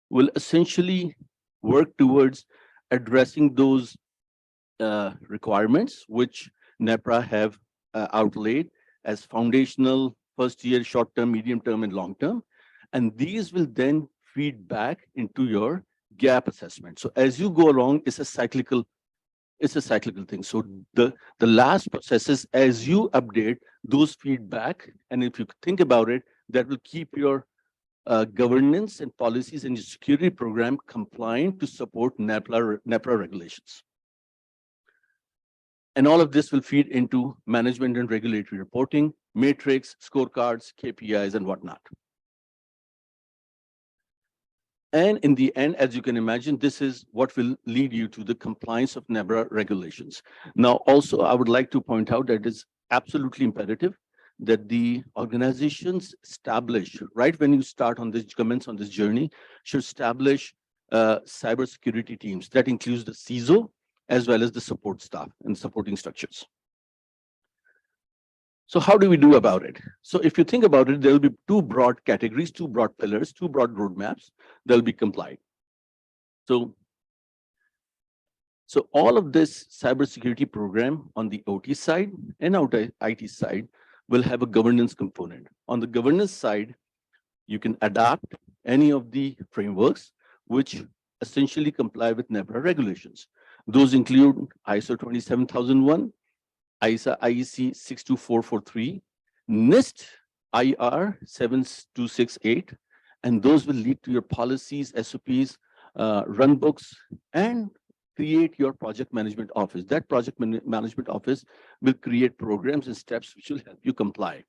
will essentially work towards addressing those requirements which NEPRA have outlaid as foundational, first year, short term, medium term, and long term. And these will then feed back into your gap assessment. So as you go along, it's a cyclical thing. So the last processes, as you update, those feedback, and if you think about it, that will keep your governance and policies and your security program compliant to support NEPRA regulations. And all of this will feed into management and regulatory reporting, matrix, scorecards, KPIs, and whatnot. And in the end, as you can imagine, this is what will lead you to the compliance of NEPRA regulations. Now, also, I would like to point out that it is absolutely imperative that the organizations establish, right when you start on this, commence on this journey, should establish cybersecurity teams. That includes the CISO, as well as the support staff and supporting structures. So how do we do about it? So if you think about it, there will be two broad categories, two broad pillars, two broad roadmaps that will be complied. So all of this cybersecurity program on the OT side and IT side will have a governance component. On the governance side, you can adapt any of the frameworks which essentially comply with NEPRA regulations. Those include ISO 27001, ISA IEC 62443, NIST IR 7268, and those will lead to your policies, SOPs, run books, and create your project management office. That project management office will create programs and steps which will help you comply.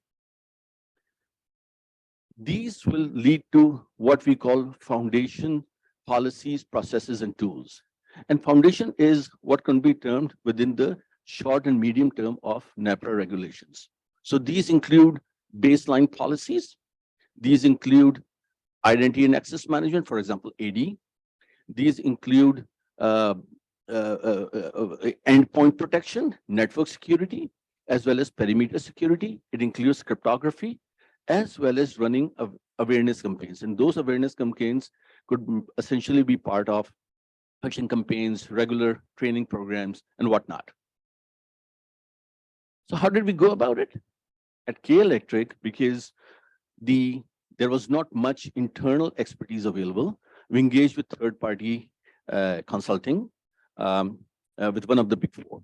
These will lead to what we call foundation policies, processes, and tools. And foundation is what can be termed within the short and medium term of NEPRA regulations. So these include baseline policies. These include identity and access management, for example, AD. These include endpoint protection, network security, as well as perimeter security. It includes cryptography, as well as running awareness campaigns. And those awareness campaigns could essentially be part of phishing campaigns, regular training programs, and whatnot. So how did we go about it? At K Electric, because there was not much internal expertise available, we engaged with third-party consulting with one of the big four.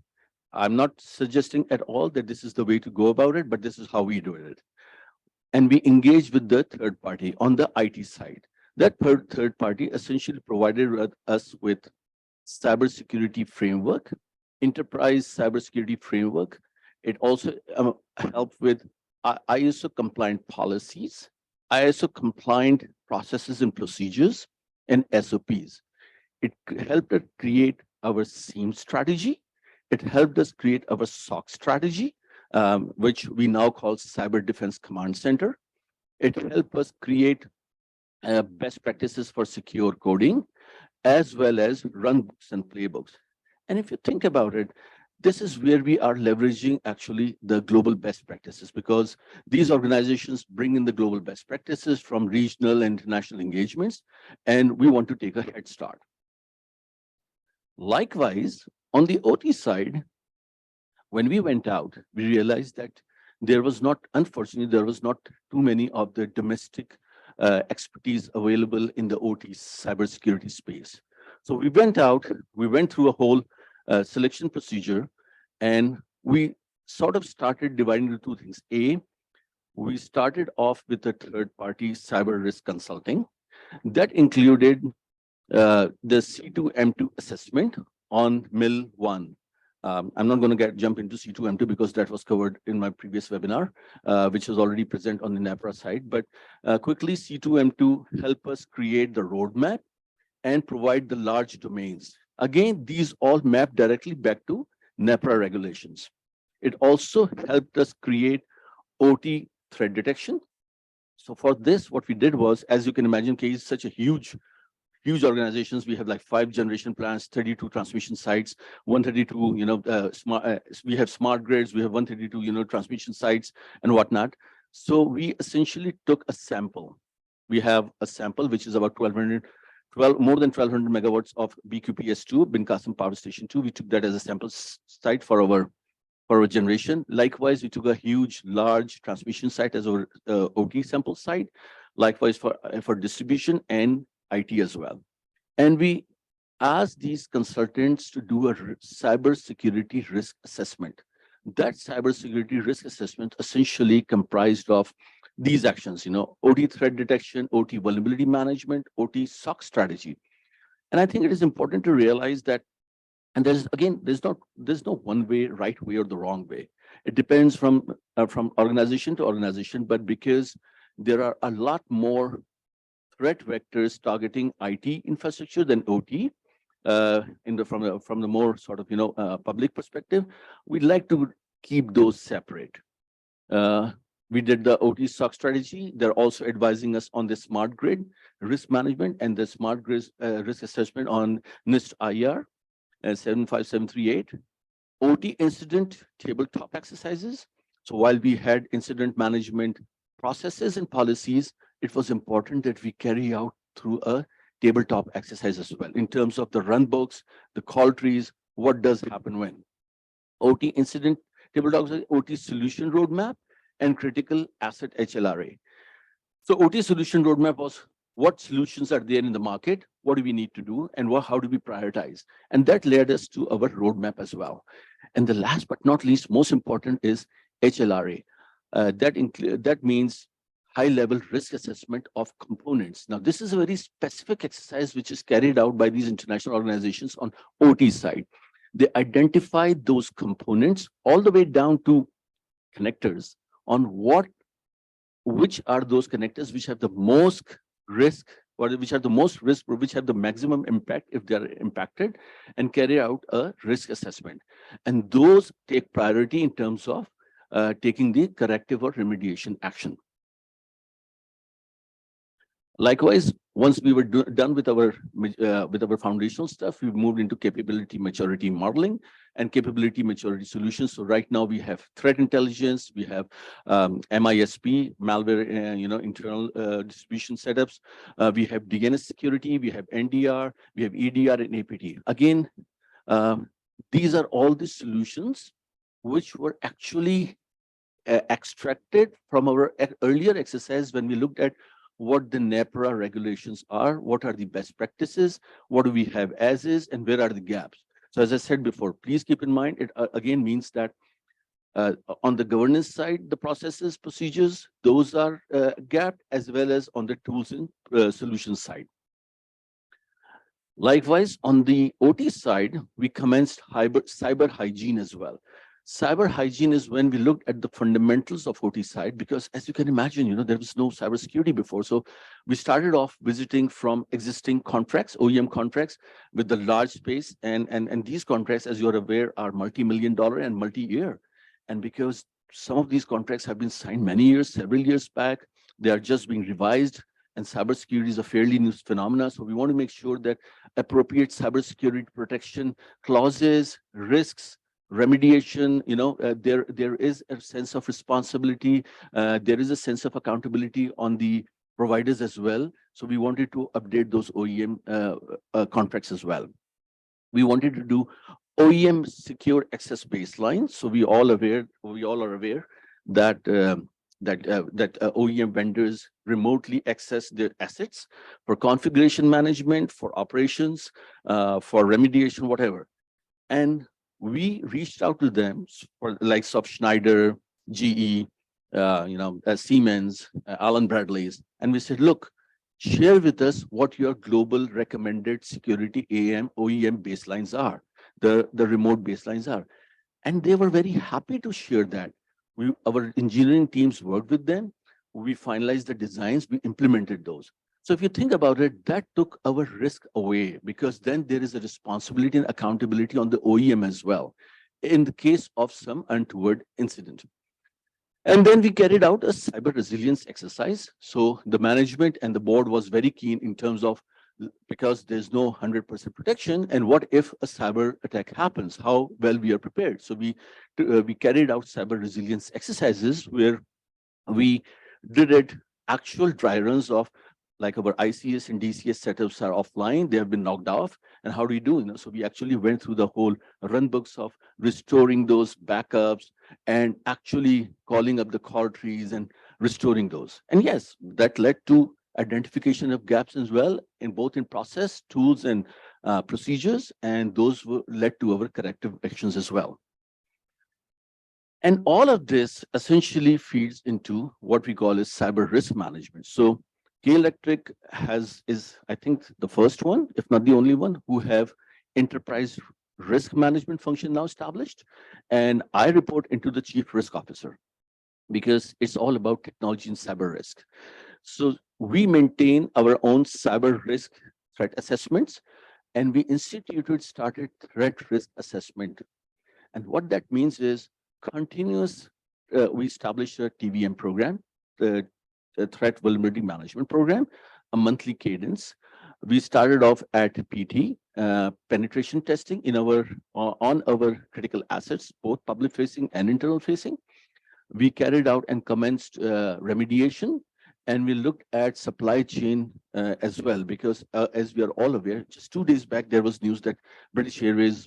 I'm not suggesting at all that this is the way to go about it, but this is how we do it. And we engaged with the third party on the IT side. That third party essentially provided us with cybersecurity framework, enterprise cybersecurity framework. It also helped with ISO compliant policies, ISO compliant processes and procedures, and SOPs. It helped us create our SIEM strategy. It helped us create our SOC strategy, which we now call Cyber Defense Command Center. It helped us create best practices for secure coding, as well as run books and playbooks. And if you think about it, this is where we are leveraging actually the global best practices, because these organizations bring in the global best practices from regional and international engagements, and we want to take a head start. Likewise, on the OT side, when we went out, we realized that unfortunately, there was not too many of the domestic expertise available in the OT cybersecurity space. So we went out, we went through a whole selection procedure, and we sort of started dividing into two things. A, we started off with a third-party cyber risk consulting. That included the C2M2 assessment on MIL 1. I'm not going to jump into C2M2 because that was covered in my previous webinar, which was already present on the NEPRA side. But quickly, C2M2 help us create the roadmap and provide the large domains. Again, these all map directly back to NEPRA regulations. It also helped us create OT threat detection. So for this, what we did was, as you can imagine, K is such a huge organizations. We have like 5 generation plants, 32 transmission sites, 132, we have smart grids, we have 132, transmission sites and whatnot. So we essentially took a sample. We have a sample which is about more than 1,200 megawatts of BQPS2, Bin Qasim Power Station 2. We took that as a sample site for our generation. Likewise, we took a large transmission site as our OT sample site. Likewise for distribution and IT as well. And we asked these consultants to do a cybersecurity risk assessment. That cybersecurity risk assessment essentially comprised of these actions, OT threat detection, OT vulnerability management, OT SOC strategy. And I think it is important to realize that, and there's no one way, right way or the wrong way. It depends from organization to organization, but because there are a lot more threat vectors targeting IT infrastructure than OT, from the more sort of public perspective, we'd like to keep those separate. We did the OT SOC strategy. They're also advising us on the smart grid risk management and the smart grid risk assessment on NIST IR 75738. OT incident tabletop exercises. So while we had incident management processes and policies, it was important that we carry out through a tabletop exercise as well, in terms of the run books, the call trees, what does happen when. OT incident tabletop, OT solution roadmap, and critical asset HLRA. So OT solution roadmap was what solutions are there in the market, what do we need to do, and how do we prioritize? And that led us to our roadmap as well. And the last but not least, most important is HLRA. That means high-level risk assessment of components. Now, this is a very specific exercise which is carried out by these international organizations on OT side. They identify those components all the way down to connectors on which are those connectors which have the most risk, or which are the most risk, or which have the maximum impact if they are impacted, and carry out a risk assessment. And those take priority in terms of taking the corrective or remediation action. Likewise, once we were done with our foundational stuff, we moved into capability maturity modeling and capability maturity solutions. So right now we have threat intelligence, we have MISP, malware, internal distribution setups. We have DNS security, we have NDR, we have EDR and APT. Again, these are all the solutions which were actually extracted from our earlier exercise when we looked at what the NEPRA regulations are, what are the best practices, what do we have as is, and where are the gaps. So as I said before, please keep in mind, it again means that on the governance side, the processes, procedures, those are gapped, as well as on the tools and solutions side. Likewise, on the OT side, we commenced cyber hygiene as well. Cyber hygiene is when we looked at the fundamentals of OT side, because as you can imagine, there was no cybersecurity before. So we started off visiting from existing contracts, OEM contracts with the large space. And these contracts, as you're aware, are multi-million-dollar and multi-year. And because some of these contracts have been signed many years, several years back, they are just being revised. And cybersecurity is a fairly new phenomenon. So we want to make sure that appropriate cybersecurity protection clauses, risks, remediation, there is a sense of responsibility. There is a sense of accountability on the providers as well. So we wanted to update those OEM contracts as well. We wanted to do OEM secure access baseline. So we all are aware that OEM vendors remotely access their assets for configuration management, for operations, for remediation, whatever. And we reached out to them for the likes of Schneider, GE, Siemens, Allen Bradley's, and we said, look, share with us what your global recommended security OEM baselines are, the remote baselines are. And they were very happy to share that. Our engineering teams worked with them. We finalized the designs, we implemented those. So if you think about it, that took our risk away, because then there is a responsibility and accountability on the OEM as well, in the case of some untoward incident. And then we carried out a cyber resilience exercise. So the management and the board was very keen in terms of, because there's no 100% protection, and what if a cyber attack happens, how well we are prepared. So we carried out cyber resilience exercises where we did actual dry runs of, like, our ICS and DCS setups are offline, they have been knocked off, and how do we do? So we actually went through the whole run books of restoring those backups and actually calling up the call trees and restoring those. And yes, that led to identification of gaps as well, in both in process, tools, and procedures, and those led to our corrective actions as well. And all of this essentially feeds into what we call as cyber risk management. So K Electric is, I think, the first one, if not the only one, who have enterprise risk management function now established. And I report into the chief risk officer, because it's all about technology and cyber risk. So we maintain our own cyber risk threat assessments, and we started threat risk assessment. And what that means is continuous, we established a TVM program, the Threat Vulnerability Management Program, a monthly cadence. We started off at PT, penetration testing on our critical assets, both public facing and internal facing. We carried out and commenced remediation, and we looked at supply chain as well, because as we are all aware, just 2 days back, there was news that British Airways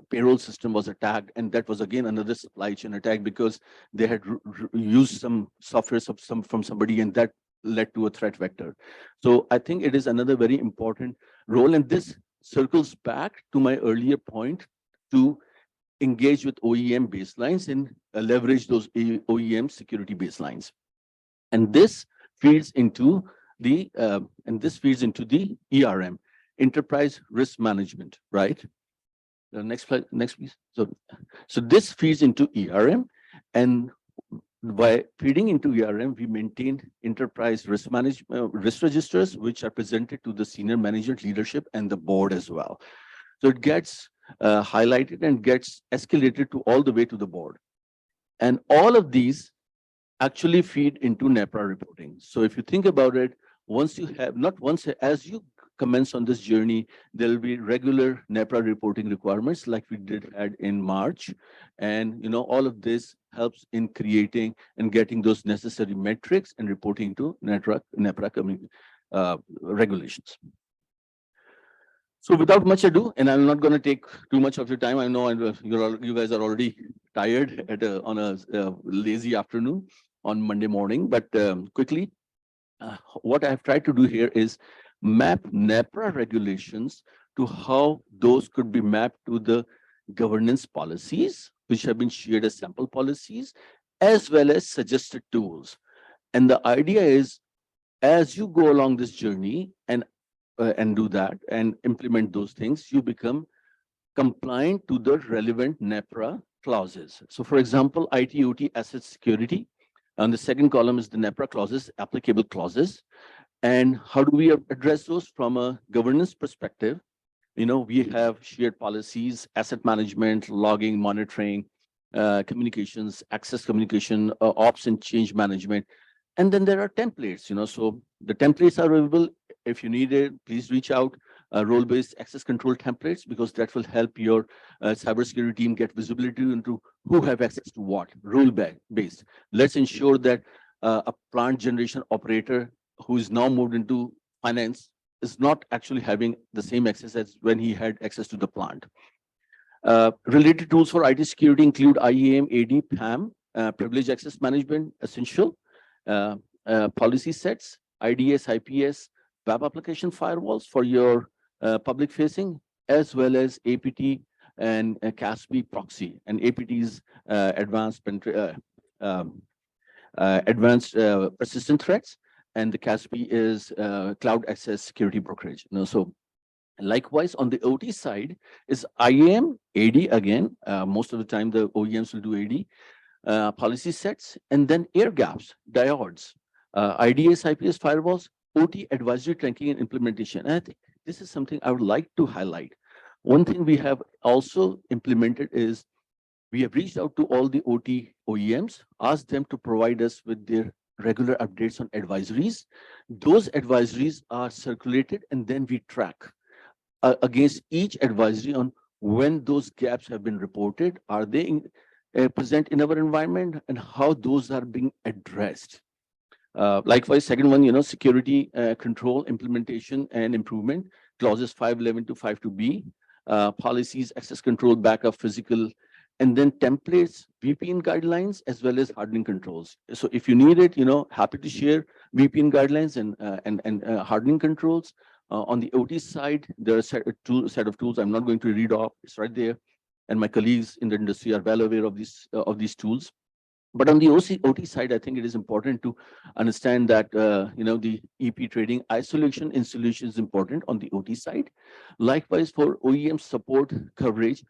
payroll system was attacked, and that was again another supply chain attack, because they had used some software from somebody, and that led to a threat vector. So I think it is another very important role, and this circles back to my earlier point to engage with OEM baselines and leverage those OEM security baselines. And this feeds into the ERM, enterprise risk management, right? The next slide, next please. So this feeds into ERM, and by feeding into ERM, we maintain enterprise risk management risk registers, which are presented to the senior management leadership and the board as well. So it gets highlighted and gets escalated to all the way to the board. And all of these actually feed into NEPRA reporting. So if you think about it, once you have, not once, as you commence on this journey, there will be regular NEPRA reporting requirements like we had in March. And all of this helps in creating and getting those necessary metrics and reporting to NEPRA regulations. So without much ado, and I'm not going to take too much of your time. I know you guys are already tired on a lazy afternoon on Monday morning, but quickly, what I've tried to do here is map NEPRA regulations to how those could be mapped to the governance policies, which have been shared as sample policies, as well as suggested tools. And the idea is, as you go along this journey and do that and implement those things, you become compliant to the relevant NEPRA clauses. So for example, IT/OT asset security. On the second column is the NEPRA clauses, applicable clauses. And how do we address those from a governance perspective? We have shared policies, asset management, logging, monitoring, communications, access communication, ops and change management. And then there are templates, so the templates are available. If you need it, please reach out. Role-based access control templates, because that will help your cybersecurity team get visibility into who have access to what, role-based. Let's ensure that a plant generation operator who is now moved into finance is not actually having the same access as when he had access to the plant. Related tools for IT security include IAM, AD, PAM, privilege access management, essential, policy sets, IDS, IPS, web application firewalls for your public facing, as well as APT and CASB proxy. And APT is advanced persistent threats, and the CASB is cloud access security brokerage. So likewise, on the OT side is IAM, AD again. Most of the time, the OEMs will do AD, policy sets, and then air gaps, diodes, IDS, IPS firewalls, OT advisory tracking and implementation. And I think this is something I would like to highlight. One thing we have also implemented is we have reached out to all the OT OEMs, asked them to provide us with their regular updates on advisories. Those advisories are circulated, and then we track against each advisory on when those gaps have been reported, are they present in our environment, and how those are being addressed. Likewise, second one, security control, implementation and improvement, clauses 511 to 52B, policies, access control, backup, physical, and then templates, VPN guidelines, as well as hardening controls. So if you need it, happy to share VPN guidelines and hardening controls. On the OT side, there are a set of tools I'm not going to read off. It's right there, and my colleagues in the industry are well aware of these tools. But on the OT side, I think it is important to understand that the EP trading isolation installation is important on the OT side. Likewise, for OEM support coverage,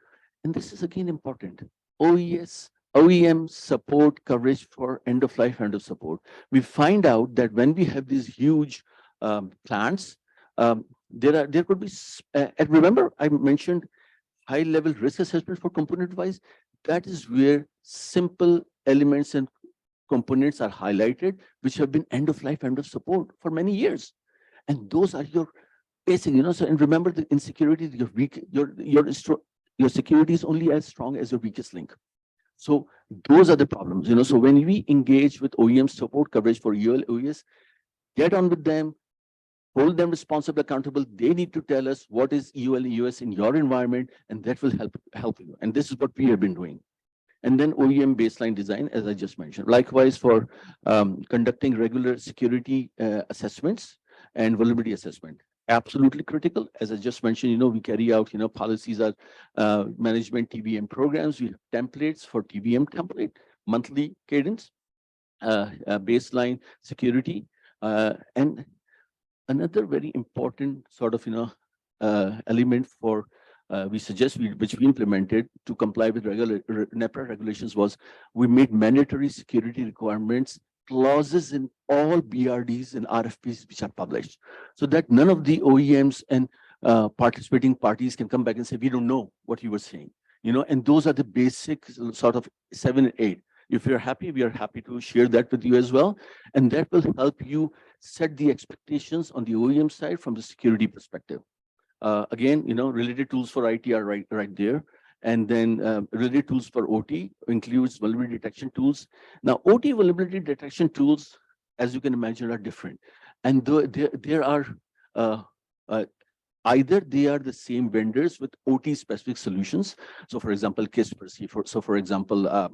and this is again important, OEM support coverage for end of support. We find out that when we have these huge plants, there could be, and remember I mentioned high-level risk assessment for component device. That is where simple elements and components are highlighted, which have been end of support for many years. And those are your basic, so, and remember the insecurity, your security is only as strong as your weakest link. So those are the problems, so when we engage with OEM support coverage for UL OES, get on with them, hold them responsible, accountable. They need to tell us what is UL US in your environment, and that will help you. And this is what we have been doing. And then OEM baseline design, as I just mentioned. Likewise, for conducting regular security assessments and vulnerability assessment. absolutely critical. As I just mentioned, we carry out, policies are management TVM programs. We have templates for TVM template, monthly cadence, baseline security, and another very important sort of, element for we suggest which we implemented to comply with NEPRA regulations was we made mandatory security requirements clauses in all BRDs and RFPs which are published, so that none of the OEMs and participating parties can come back and say, we don't know what you were saying, and those are the basic sort of 7 and 8. If you're happy, we are happy to share that with you as well. And that will help you set the expectations on the OEM side from the security perspective. Again, related tools for IT are right there. And then related tools for OT includes vulnerability detection tools. Now, OT vulnerability detection tools, as you can imagine, are different. And there are either they are the same vendors with OT specific solutions. So for example, KISS, for example, the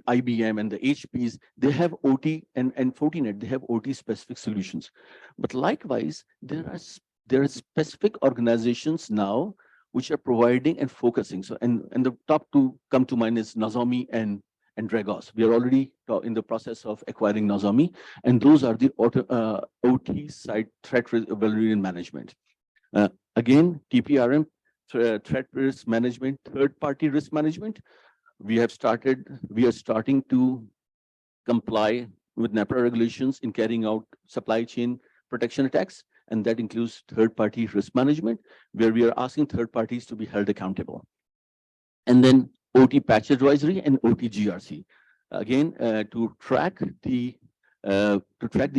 IBM and the HPs, they have OT and Fortinet, they have OT specific solutions. But likewise, there are specific organizations now which are providing and focusing. So and the top two come to mind is Nozomi and Dragos. We are already in the process of acquiring Nozomi, and those are the OT side threat vulnerability management. Again, TPRM, threat risk management, third-party risk management. We are starting to comply with NEPRA regulations in carrying out supply chain protection attacks, and that includes third-party risk management, where we are asking third parties to be held accountable. And then OT patch advisory and OT GRC, again to track the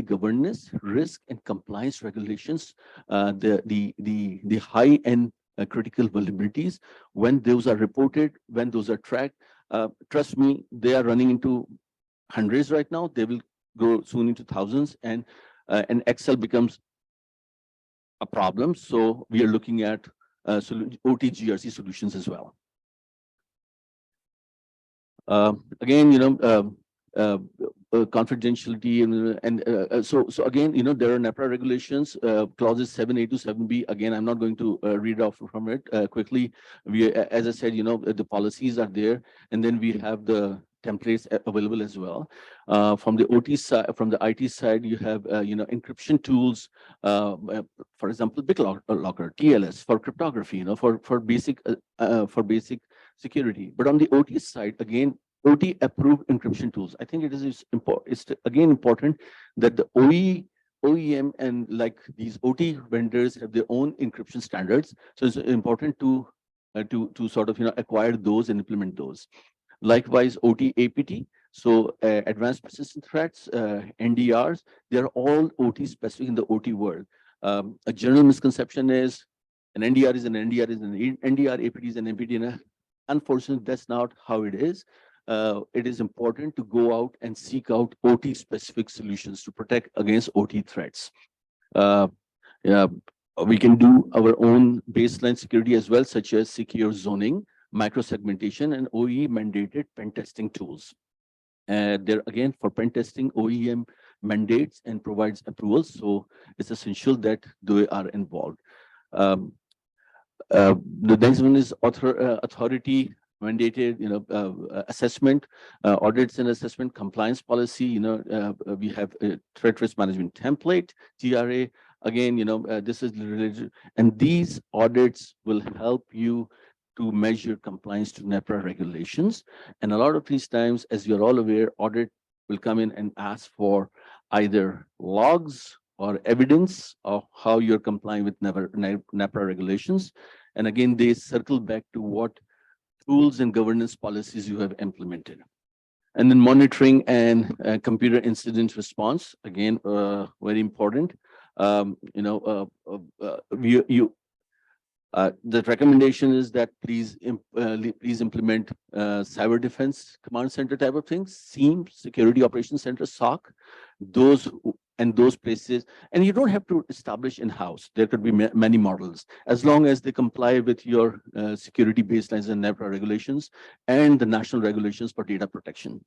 governance, risk, and compliance regulations, the high-end critical vulnerabilities, when those are reported, when those are tracked. Trust me, they are running into hundreds right now. They will go soon into thousands, and Excel becomes a problem. So we are looking at OT GRC solutions as well. Again, confidentiality and so again, there are NEPRA regulations, clauses 7A to 7B. Again, I'm not going to read off from it quickly. As I said, the policies are there, and then we have the templates available as well. From the OT side, from the IT side, you have encryption tools, for example, BitLocker, TLS for cryptography, for basic security. But on the OT side, again, OT approved encryption tools. I think it's again important that the OEM and like these OT vendors have their own encryption standards. So it's important to sort of acquire those and implement those. Likewise, OT APT, so advanced persistent threats, NDRs, they're all OT specific in the OT world. A general misconception is an NDR is an NDR is an NDR, APT is an APT. And unfortunately, that's not how it is. It is important to go out and seek out OT specific solutions to protect against OT threats. We can do our own baseline security as well, such as secure zoning, microsegmentation, and OE mandated pen testing tools. There again, for pen testing, OEM mandates and provides approvals, so it's essential that they are involved. The next one is authority mandated, assessment, audits and assessment, compliance policy. We have a threat risk management template, TRA. Again, this is related, and these audits will help you to measure compliance to NEPRA regulations. And a lot of these times, as you're all aware, audit will come in and ask for either logs or evidence of how you're complying with NEPRA regulations. And again, they circle back to what tools and governance policies you have implemented. And then monitoring and computer incident response, again, very important. The recommendation is that please implement cyber defense command center type of things, SIEM, Security Operations Center, SOC, those places. And you don't have to establish in-house. There could be many models, as long as they comply with your security baselines and NEPRA regulations and the national regulations for data protection.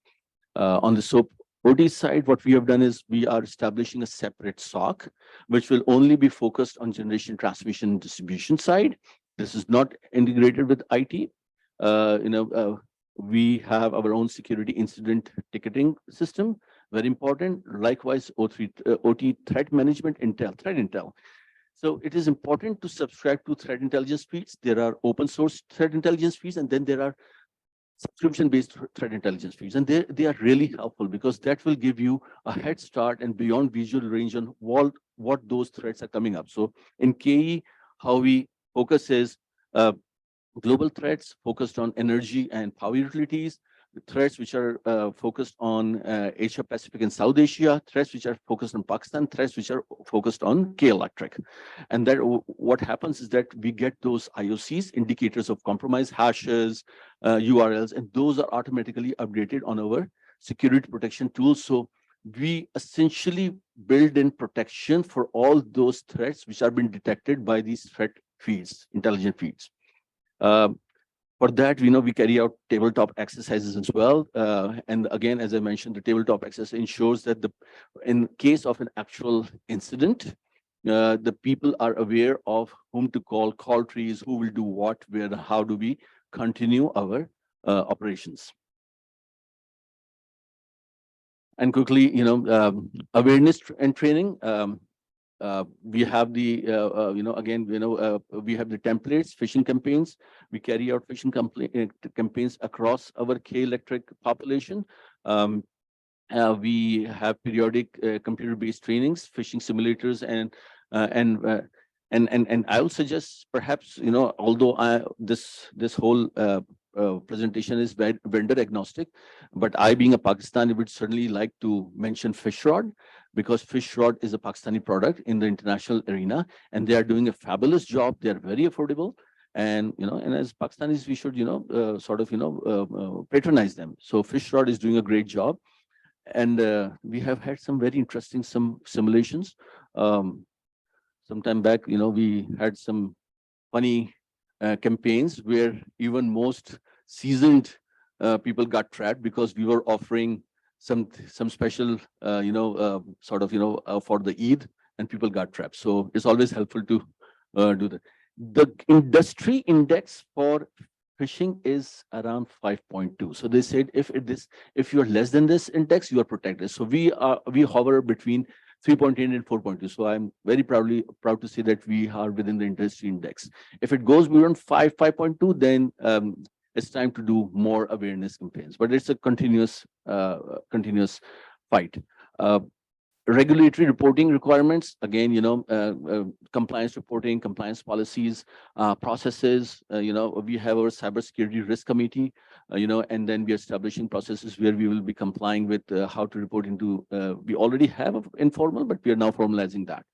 On the SOAP OT side, what we have done is we are establishing a separate SOC, which will only be focused on generation, transmission, and distribution side. This is not integrated with IT. We have our own security incident ticketing system, very important. Likewise, OT threat management threat intel. So it is important to subscribe to threat intelligence feeds. There are open source threat intelligence feeds, and then there are subscription-based threat intelligence feeds. And they are really helpful because that will give you a head start and beyond visual range on what those threats are coming up. So in KE, how we focus is global threats focused on energy and power utilities, threats which are focused on Asia Pacific and South Asia, threats which are focused on Pakistan, threats which are focused on K Electric. And that what happens is that we get those IOCs, indicators of compromise, hashes, URLs, and those are automatically updated on our security protection tools. So we essentially build in protection for all those threats which are being detected by these threat feeds, intelligent feeds. For that, we carry out tabletop exercises as well. And again, as I mentioned, the tabletop exercise ensures that in case of an actual incident, the people are aware of whom to call trees, who will do what, where, how do we continue our operations. And quickly, awareness and training. We have the, we have the templates, phishing campaigns. We carry out phishing campaigns across our K Electric population. We have periodic computer-based trainings, phishing simulators, and I would suggest perhaps, although this whole presentation is vendor agnostic, but I, being a Pakistani, would certainly like to mention Fishrod, because Fishrod is a Pakistani product in the international arena, and they are doing a fabulous job. They are very affordable, and and as Pakistanis, we should patronize them. So Fishrod is doing a great job, and we have had some very interesting simulations. Some time back, we had some funny campaigns where even most seasoned people got trapped because we were offering some special, for the Eid, and people got trapped. So it's always helpful to do that. The industry index for phishing is around 5.2. So they said if you're less than this index, you are protected. So we hover between 3.8 and 4.2. So I'm very proud to say that we are within the industry index. If it goes beyond 5.2, then it's time to do more awareness campaigns. But it's a continuous fight. Regulatory reporting requirements, again, compliance reporting, compliance policies, processes. We have our cybersecurity risk committee, and then we are establishing processes where we will be complying with how to report into. We already have informal, but we are now formalizing that.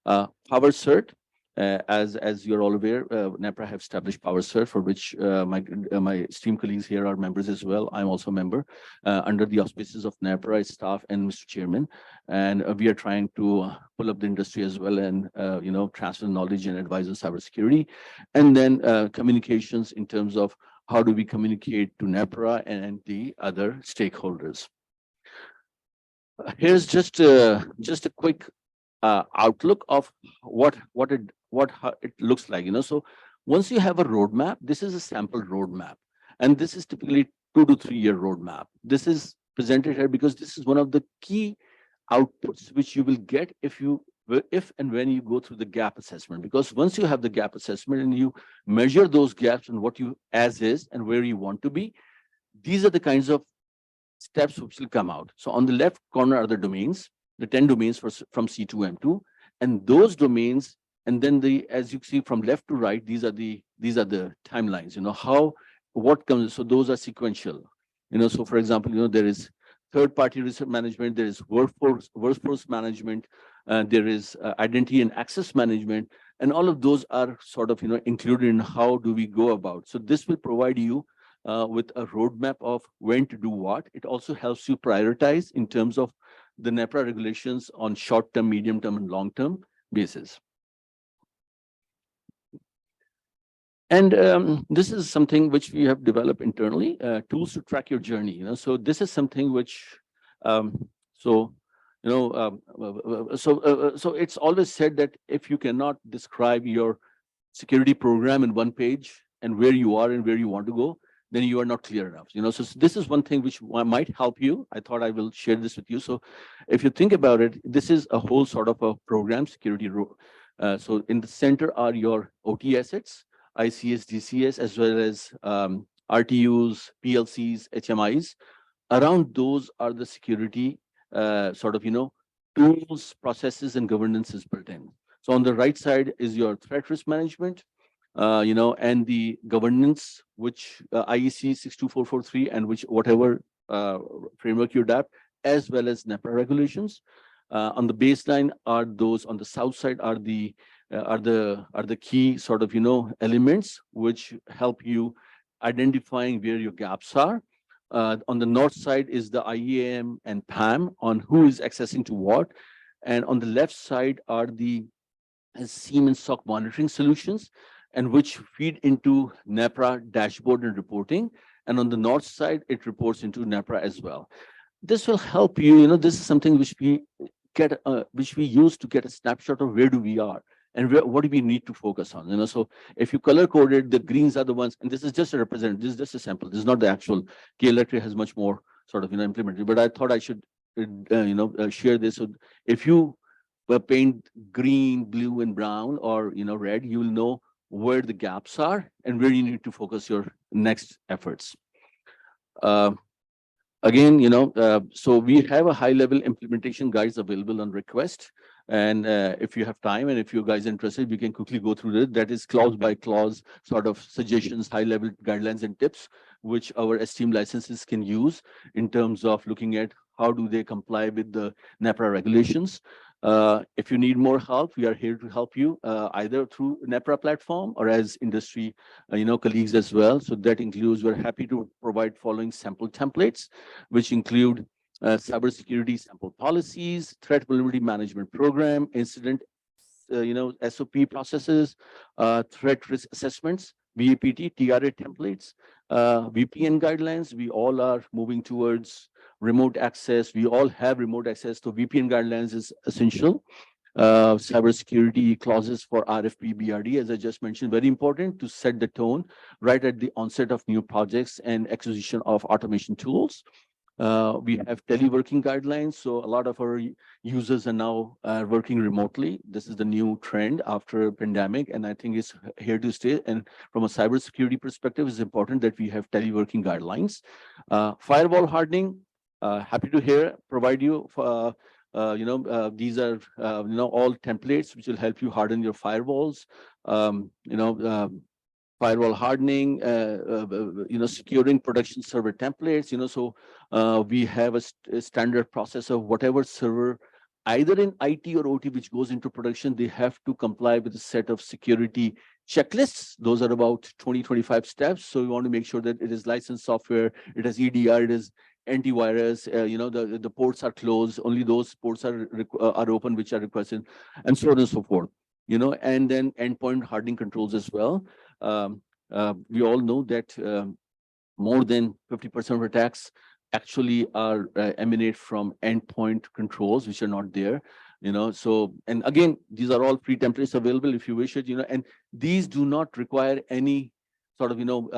Power cert. As you're all aware, NEPRA have established Power Cert, for which my esteemed colleagues here are members as well. I'm also a member under the auspices of NEPRA, its staff, and Mr. Chairman. And we are trying to pull up the industry as well, and transfer knowledge and advise on cybersecurity, and then communications in terms of how do we communicate to NEPRA and the other stakeholders. Here's just a quick outlook of what it looks like. So once you have a roadmap, this is a sample roadmap, and this is typically 2 to 3 year roadmap. This is presented here because this is one of the key outputs which you will get if and when you go through the gap assessment. Because once you have the gap assessment and you measure those gaps and what you as is and where you want to be, these are the kinds of steps which will come out. So on the left corner are the domains, the 10 domains from C2 M2, and those domains, and then as you see from left to right, these are the timelines. What comes. So those are sequential. So for example, there is third-party research management, there is workforce management, there is identity and access management, and all of those are sort of included in how do we go about. So this will provide you with a roadmap of when to do what. It also helps you prioritize in terms of the NEPRA regulations on short-term, medium-term, and long-term basis. And this is something which we have developed internally, tools to track your journey. So this is something which So, so it's always said that if you cannot describe your security program in one page and where you are and where you want to go, then you are not clear enough. So this is one thing which might help you. I thought I will share this with you. So if you think about it, this is a whole sort of a program security role. So in the center are your OT assets, ICS, DCS, as well as RTUs, PLCs, HMIs. Around those are the security tools, processes, and governance is built in. So on the right side is your threat risk management, and the governance, which IEC 62443 and which whatever framework you adapt, as well as NEPRA regulations. On the baseline are those on the south side are the key elements which help you identifying where your gaps are. On the north side is the IAM and PAM on who is accessing to what. And on the left side are the SIEM and SOC monitoring solutions, and which feed into NEPRA dashboard and reporting. And on the north side, it reports into NEPRA as well. This will help you. This is something which we use to get a snapshot of where do we are and what do we need to focus on. So if you color coded, the greens are the ones, and this is just a representative. This is just a sample. This is not the actual. KLA has much more implemented. But I thought I should share this. So if you paint green, blue, and brown, or red, you will know where the gaps are and where you need to focus your next efforts. Again, so we have a high-level implementation guides available on request. And if you have time and if you guys are interested, we can quickly go through it. That is clause by clause suggestions, high-level guidelines and tips, which our esteemed licenses can use in terms of looking at how do they comply with the NEPRA regulations. If you need more help, we are here to help you either through NEPRA platform or as industry, colleagues as well. So that includes, we're happy to provide following sample templates, which include cybersecurity sample policies, threat vulnerability management program, incident, SOP processes, threat risk assessments, VAPT, TRA templates, VPN guidelines. We all are moving towards remote access. We all have remote access. So VPN guidelines is essential. Cybersecurity clauses for RFP, BRD, as I just mentioned, very important to set the tone right at the onset of new projects and acquisition of automation tools. We have teleworking guidelines. So a lot of our users are now working remotely. This is the new trend after pandemic, and I think it's here to stay. And from a cybersecurity perspective, it's important that we have teleworking guidelines. Firewall hardening, happy to provide you for, these are, all templates which will help you harden your firewalls. Firewall hardening, securing production server templates, so we have a standard process of whatever server, either in IT or OT, which goes into production, they have to comply with a set of security checklists. Those are about 20-25 steps. So we want to make sure that it is licensed software, it has EDR, it is antivirus, the ports are closed, only those ports are open which are requested, and so on and so forth. And then endpoint hardening controls as well. We all know that more than 50% of attacks actually are emanate from endpoint controls, which are not there. So, and again, these are all free templates available if you wish it. And these do not require any financial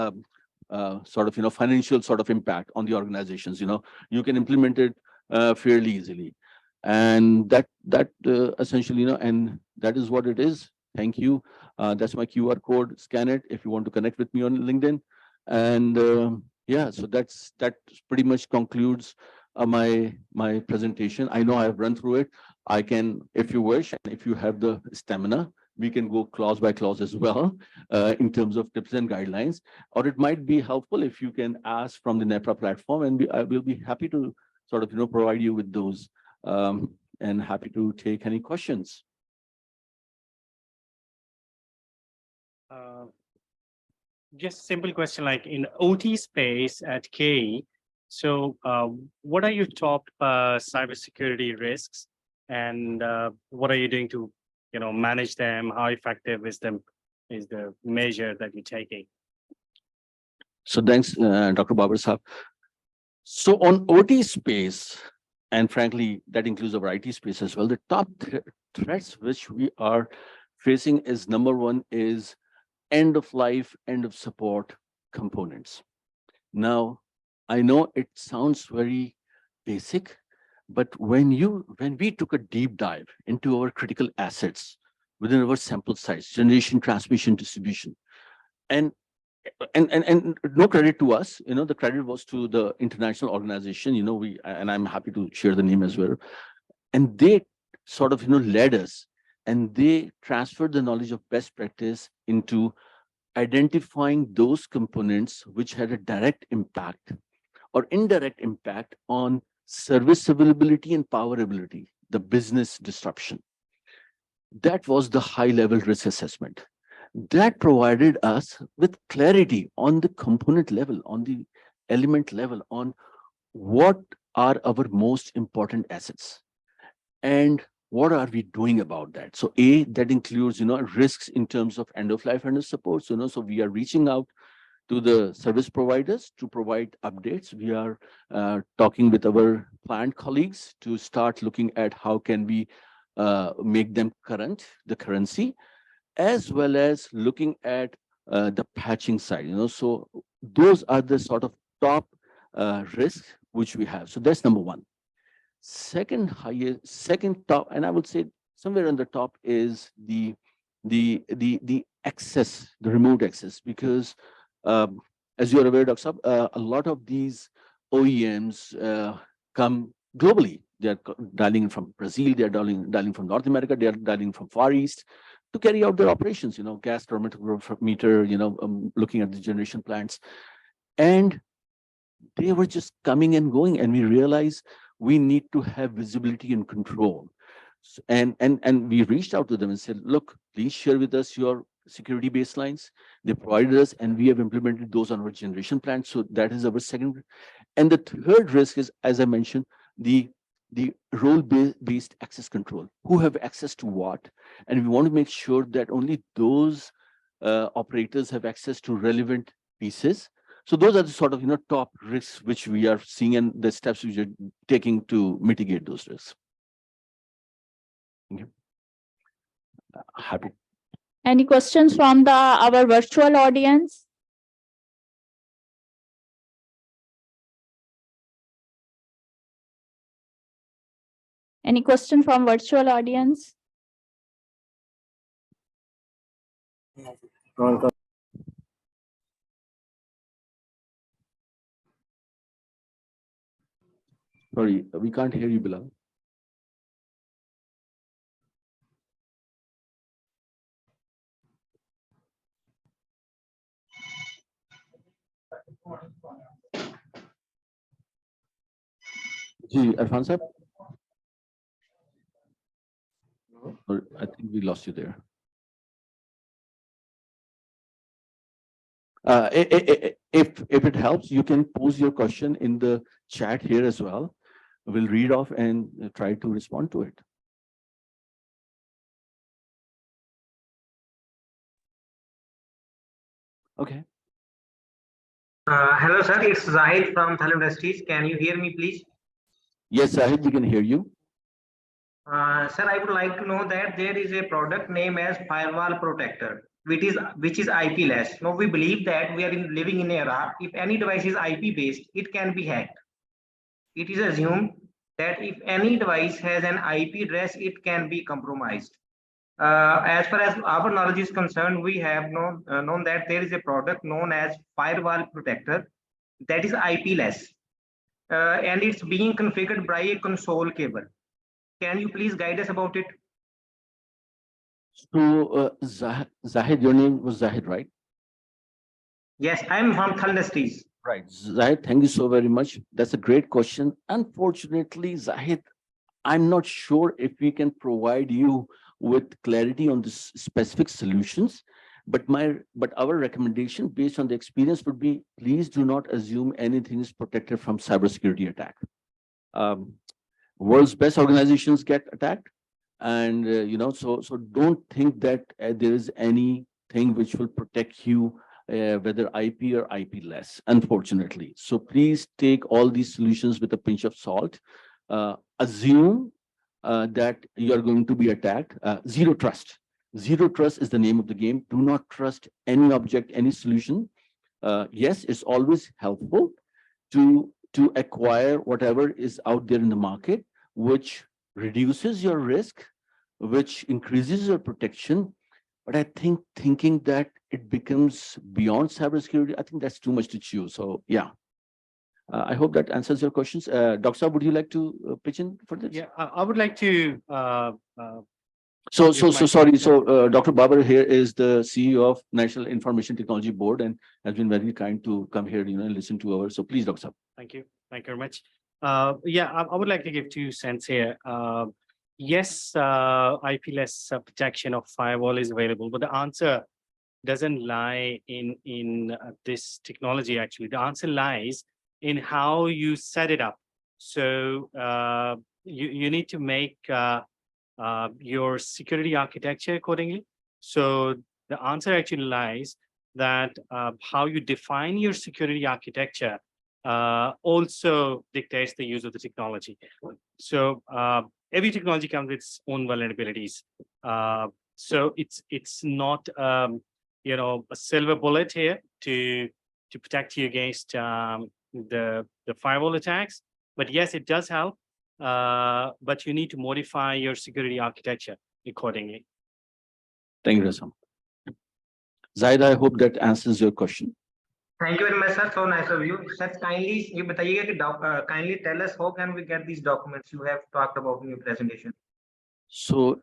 impact on the organizations. You can implement it fairly easily. And that essentially, and that is what it is. Thank you. That's my QR code. Scan it if you want to connect with me on LinkedIn. And yeah, so that pretty much concludes my presentation. I know I've run through it. I can, if you wish, and if you have the stamina, we can go clause by clause as well in terms of tips and guidelines. Or it might be helpful if you can ask from the NEPRA platform, and I will be happy to provide you with those. And happy to take any questions. Just simple question, like in OT space at KE, so what are your top cybersecurity risks, and what are you doing to manage them? How effective is the measure that you're taking? So thanks, Dr. Babar Saab. So on OT space, and frankly, that includes our IT space as well. The top threats which we are facing is number one is end of life, end of support components. Now, I know it sounds very basic, but when we took a deep dive into our critical assets within our sample size, generation, transmission, distribution, and no credit to us, the credit was to the international organization, and I'm happy to share the name as well. And they sort of, led us, and they transferred the knowledge of best practice into identifying those components which had a direct impact or indirect impact on service availability and power availability, the business disruption. That was the high-level risk assessment. That provided us with clarity on the component level, on the element level, on what are our most important assets and what are we doing about that. So that includes, risks in terms of end of life, end of support. So, so we are reaching out to the service providers to provide updates. We are talking with our client colleagues to start looking at how can we make them current, the currency, as well as looking at the patching side. So those are the sort of top risks which we have. So that's number one. Second top, and I would say somewhere on the top is the access, the remote access, because as you're aware, Dr. Saab, a lot of these OEMs come globally. They're dialing from Brazil, they're dialing from North America, they're dialing from Far East to carry out their operations, gas meter, looking at the generation plants. And they were just coming and going, and we realized we need to have visibility and control. And we reached out to them and said, look, please share with us your security baselines. They provided us, and we have implemented those on our generation plan. So that is our second. And the third risk is, as I mentioned, the role-based access control. Who have access to what? And we want to make sure that only those operators have access to relevant pieces. So those are the sort of top risks which we are seeing, and the steps which are taking to mitigate those risks. Thank you. Happy. Any questions from our virtual audience? Any question from virtual audience? Sorry, we can't hear you, Bilal. Irfan sir? I think we lost you there. If it helps, you can pose your question in the chat here as well. We'll read off and try to respond to it. Okay. Hello, sir. It's Zahid from Thal Industries. Can you hear me, please? Yes, Zahid, we can hear you. Sir, I would like to know that there is a product named as firewall protector, which is IP-less. Now we believe that we are living in an era. If any device is IP-based, it can be hacked. It is assumed that if any device has an IP address, it can be compromised. As far as our knowledge is concerned, we have known that there is a product known as firewall protector that is IP-less, and it's being configured by a console cable. Can you please guide us about it? So, Zahid, your name was Zahid, right? Yes, I'm from Thal Industries. Right. Zahid, thank you so very much. That's a great question. Unfortunately, Zahid, I'm not sure if we can provide you with clarity on the specific solutions, but our recommendation based on the experience would be, please do not assume anything is protected from cybersecurity attack. World's best organizations get attacked, and so don't think that there is anything which will protect you, whether IP or IP less, unfortunately. So please take all these solutions with a pinch of salt. assume that you are going to be attacked. Zero trust. Zero trust is the name of the game. Do not trust any object, any solution. Yes, it's always helpful to acquire whatever is out there in the market, which reduces your risk, which increases your protection. But I think thinking that it becomes beyond cybersecurity, I think that's too much to chew. So yeah, I hope that answers your questions. Dr. Saab, would you like to pitch in for this? Yeah, I would like to So if my- sorry. So Dr. Babar here is the CEO of National Information Technology Board and has been very kind to come here, and listen to our. So please, Dr. Saab. Thank you. Thank you very much. Yeah, I would like to give 2 cents here. Yes, IP-less protection of firewall is available, but the answer doesn't lie in this technology. Actually, the answer lies in how you set it up. So you need to make your security architecture accordingly. So the answer actually lies that how you define your security architecture also dictates the use of the technology. So every technology comes with its own vulnerabilities. So it's not a silver bullet here to protect you against the firewall attacks. But yes, it does help. But you need to modify your security architecture accordingly. Thank you, Rasam. Zaid, I hope that answers your question. Thank you very much, sir. So nice of you. Sir, kindly ये बताइएगा कि kindly tell us how can we get these documents you have talked about in your presentation. So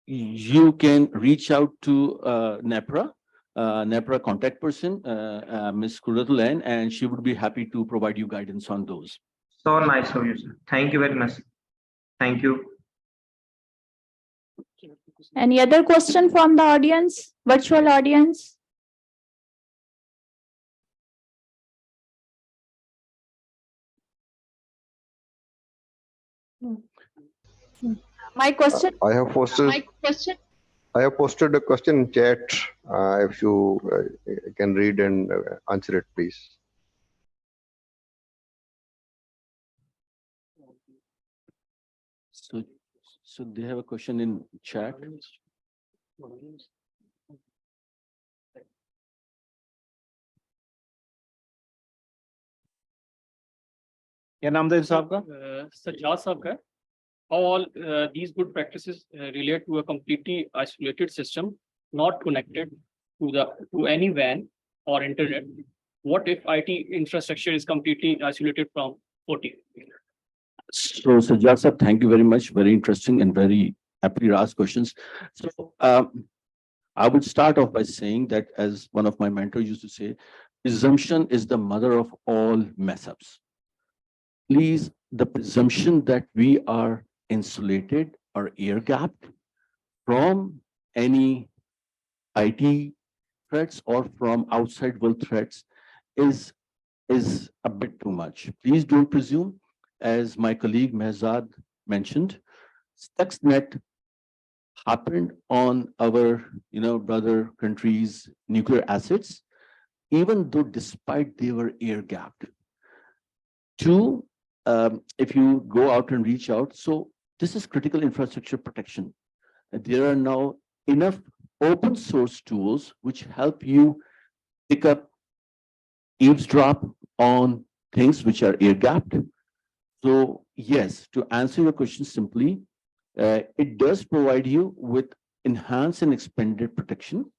you can reach out to NEPRA, NEPRA contact person, Ms. Kuratul N, and she would be happy to provide you guidance on those. So nice of you, sir. Thank you very much. Thank you. Any other question from the audience, virtual audience? My question. I have posted. I have posted a question in chat. If you can read and answer it, please. So they have a question in chat. क्या नाम था साहब का? Sajjad साहब का. How all these good practices relate to a completely isolated system, not connected to any WAN or internet? What if IT infrastructure is completely isolated from OT? So Sajjad sir, thank you very much. Very interesting and very happy to ask questions. So I would start off by saying that, as one of my mentors used to say, presumption is the mother of all mess ups. Please, the presumption that we are insulated or air gapped from any IT threats or from outside world threats is a bit too much. Please don't presume. As my colleague Mehzad mentioned, Stuxnet happened on our brother countries' nuclear assets, even though despite they were air gapped. Two, if you go out and reach out, so this is critical infrastructure protection. There are now enough open source tools which help you pick up, eavesdrop on things which are air gapped. So yes, to answer your question simply, it does provide you with enhanced and expanded protection,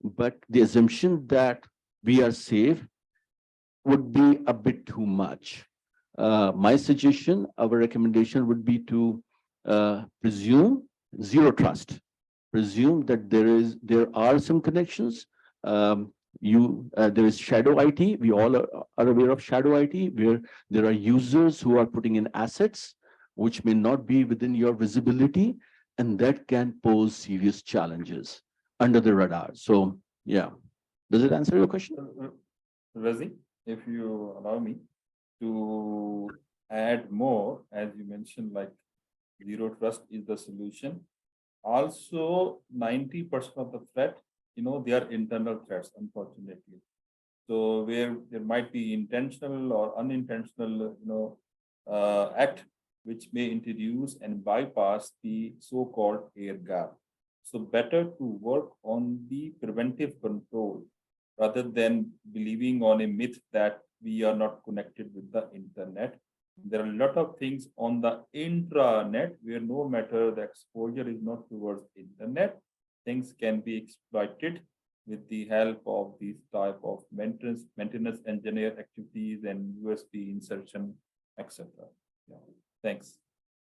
but the assumption that we are safe would be a bit too much. My suggestion, our recommendation would be to presume zero trust. Presume that there are some connections. There is shadow IT. We all are aware of shadow IT, where there are users who are putting in assets which may not be within your visibility, and that can pose serious challenges under the radar. So yeah, does it answer your question? Razi, if you allow me to add more, as you mentioned, like zero trust is the solution. Also, 90% of the threat, they are internal threats, unfortunately. So where there might be intentional or unintentional, act which may introduce and bypass the so-called air gap. So better to work on the preventive control rather than believing on a myth that we are not connected with the internet. There are a lot of things on the intranet where no matter the exposure is not towards internet, things can be exploited with the help of these type of maintenance engineer activities and USB insertion, etc. Yeah. Thanks.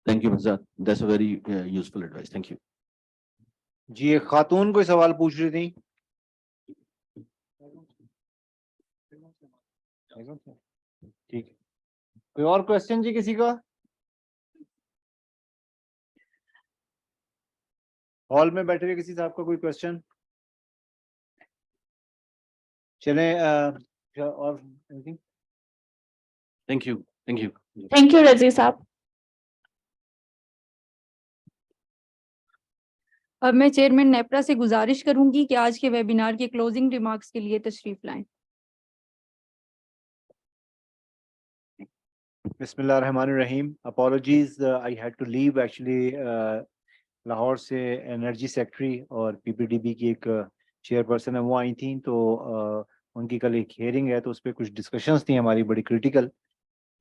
Thank you, Mehzad. That's a very useful advice. Thank you. जी एक खातून कोई सवाल पूछ रही थी ठीक है कोई और क्वेश्चन जी किसी का हॉल में बैठे हुए किसी साहब का कोई क्वेश्चन चलें और anything? Thank you. Thank you. Thank you, Razi साहब. अब मैं चेयरमैन नेपरा से गुजारिश करूंगी कि आज के वेबिनार के क्लोजिंग रिमार्क्स के लिए तशरीफ लाएं. Bismillahirrahmanirrahim. Apologies, I had to leave actually. Lahore से एनर्जी सेक्रेटरी और पीपीडीबी की एक चेयरपर्सन है वो आई थी तो उनकी कल एक हियरिंग है तो उस पर कुछ डिस्कशंस थी हमारी बड़ी क्रिटिकल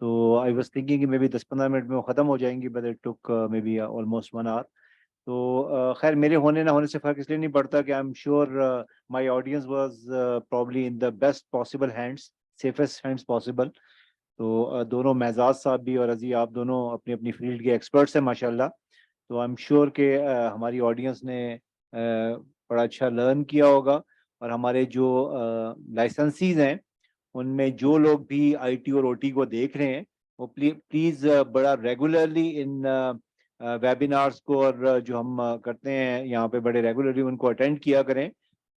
तो आई वाज थिंकिंग कि मे बी 10-15 मिनट में वो ख़त्म हो जाएंगी but it took maybe almost 1 hour तो खैर मेरे होने ना होने से फ़र्क इसलिए नहीं पड़ता कि I am sure my audience was probably in the best possible hands safest hands possible तो दोनों महजाद साहब भी और रजी आप दोनों अपनी अपनी फील्ड के एक्सपर्ट्स हैं माशाल्लाह तो आई एम श्योर कि हमारी ऑडियंस ने बड़ा अच्छा लर्न किया होगा और हमारे जो लाइसेंसीज हैं उनमें जो लोग भी आईटी और ओटी को देख रहे हैं वो प्लीज़ बड़ा रेगुलरली इन वेबिनार्स को और जो हम करते हैं यहाँ पे बड़े रेगुलरली उनको अटेंड किया करें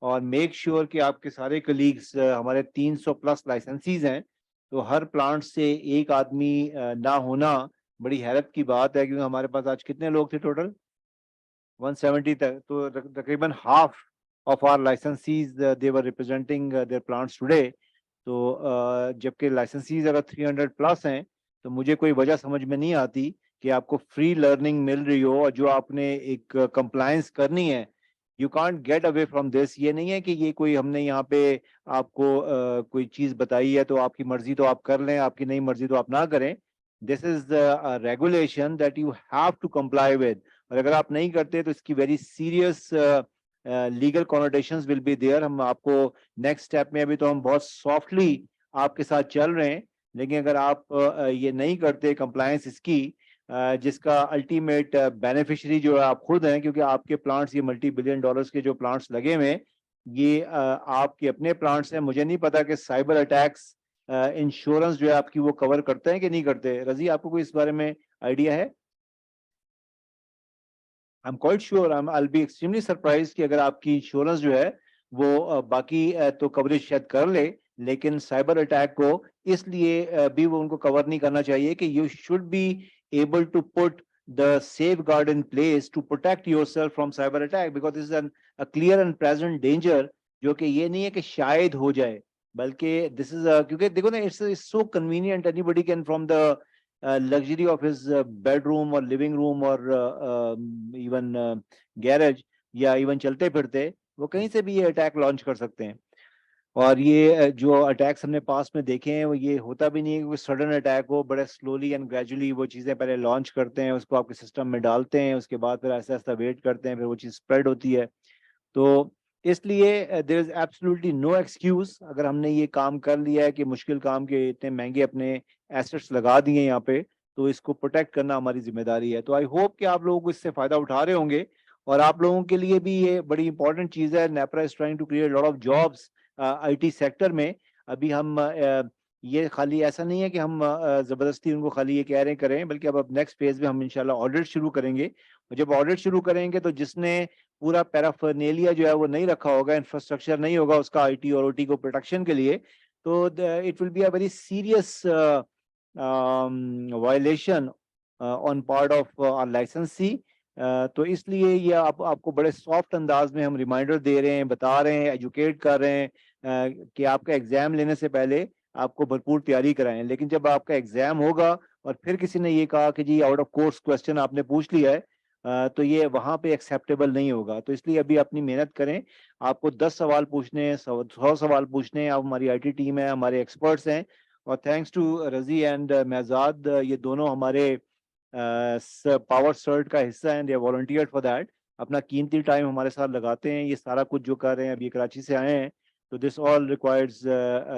और मेक श्योर कि आपके सारे कलीग्स हमारे 300 प्लस लाइसेंसीज हैं तो हर प्लांट से एक आदमी ना होना बड़ी हैरत की बात है क्योंकि हमारे पास आज कितने लोग थे टोटल 170 तक तो तकरीबन half of hour licensees they were representing their plants today तो जबकि लाइसेंसीज अगर 300 प्लस हैं तो मुझे कोई वजह समझ में नहीं आती कि आपको फ्री लर्निंग मिल रही हो और जो आपने एक कंप्लायंस करनी है you can't get away from this ये नहीं है कि ये कोई हमने यहाँ पे आपको कोई चीज़ बताई है तो आपकी मर्जी तो आप कर लें आपकी नहीं मर्जी तो आप ना करें This is a regulation that you have to comply with. और अगर आप नहीं करते तो इसकी very serious legal connotations will be there. हम आपको next step में अभी तो हम बहुत softly आपके साथ चल रहे हैं लेकिन अगर आप ये नहीं करते compliance इसकी जिसका ultimate beneficiary जो है आप खुद हैं क्योंकि आपके plants ये multi-billion dollars के जो plants लगे हुए हैं ये आपके अपने plants हैं मुझे नहीं पता कि cyber attacks इंश्योरेंस जो है आपकी वो कवर करते हैं कि नहीं करते रजी आपको कोई इस बारे में आइडिया है I am quite sure I will be extremely surprised कि अगर आपकी इंश्योरेंस जो है वो बाकी तो कवरेज शायद कर ले लेकिन साइबर अटैक को इसलिए भी वो उनको कवर नहीं करना चाहिए कि you should be able to put the safeguard in place to protect yourself from cyber attack because this is a clear and present danger जो कि ये नहीं है कि शायद हो जाए बल्कि दिस इज क्योंकि देखो ना it's so convenient anybody can from the luxury of his bedroom और लिविंग रूम और इवन गैरेज या इवन चलते फिरते वो कहीं से भी ये अटैक लॉन्च कर सकते हैं और ये जो अटैक्स हमने पास में देखे हैं वो ये होता भी नहीं है कि सडन अटैक हो बड़े स्लोली एंड ग्रेजुअली वो चीज़ें पहले लॉन्च करते हैं उसको आपके सिस्टम में डालते हैं उसके बाद फिर ऐसा ऐसा वेट करते हैं फिर वो चीज़ स्प्रेड होती है तो इसलिए there is absolutely no excuse अगर हमने ये काम कर लिया है कि मुश्किल काम के इतने महंगे अपने एसेट्स लगा दिए यहाँ पे तो इसको प्रोटेक्ट करना हमारी जिम्मेदारी है तो आई होप कि आप लोग इससे फ़ायदा उठा रहे होंगे और आप लोगों के लिए भी ये बड़ी इंपॉर्टेंट चीज़ है NEPRA is trying to create lot of jobs IT sector में अभी हम ये खाली ऐसा नहीं है कि हम ज़बरदस्ती उनको खाली ये कह रहे करें बल्कि अब नेक्स्ट फेज में हम इंशाल्लाह ऑडिट शुरू करेंगे और जब ऑडिट शुरू करेंगे तो जिसने पूरा पैराफर्नेलिया जो है वो नहीं रखा होगा इंफ्रास्ट्रक्चर नहीं होगा उसका आईटी और ओटी को प्रोटेक्शन के लिए तो it will be a very serious violation on part of our licensee तो इसलिए ये आपको बड़े सॉफ्ट अंदाज में हम रिमाइंडर दे रहे हैं बता रहे हैं एजुकेट कर रहे हैं कि आपका एग्जाम लेने से पहले आपको भरपूर तैयारी कराएं लेकिन जब आपका एग्जाम होगा اور پھر کسی نے یہ کہا کہ جی آؤٹ آف کورس کوشچن آپ نے پوچھ لیا ہے تو یہ وہاں پہ ایکسیپٹیبل نہیں ہوگا. تو اس لیے ابھی اپنی محنت کریں. آپ کو 10 سوال پوچھنے ہیں, 100 سوال پوچھنے ہیں. آپ ہماری آئی ٹی ٹیم ہے, ہمارے ایکسپرٹس ہیں, اور تھینکس ٹو رضی اینڈ مہزاد, یہ دونوں ہمارے پاور سرٹ کا حصہ ہیں. دے والنٹیئر فار دیٹ, اپنا قیمتی ٹائم ہمارے ساتھ لگاتے ہیں. یہ سارا کچھ جو کر رہے ہیں, ابھی کراچی سے آئے ہیں, تو this all requires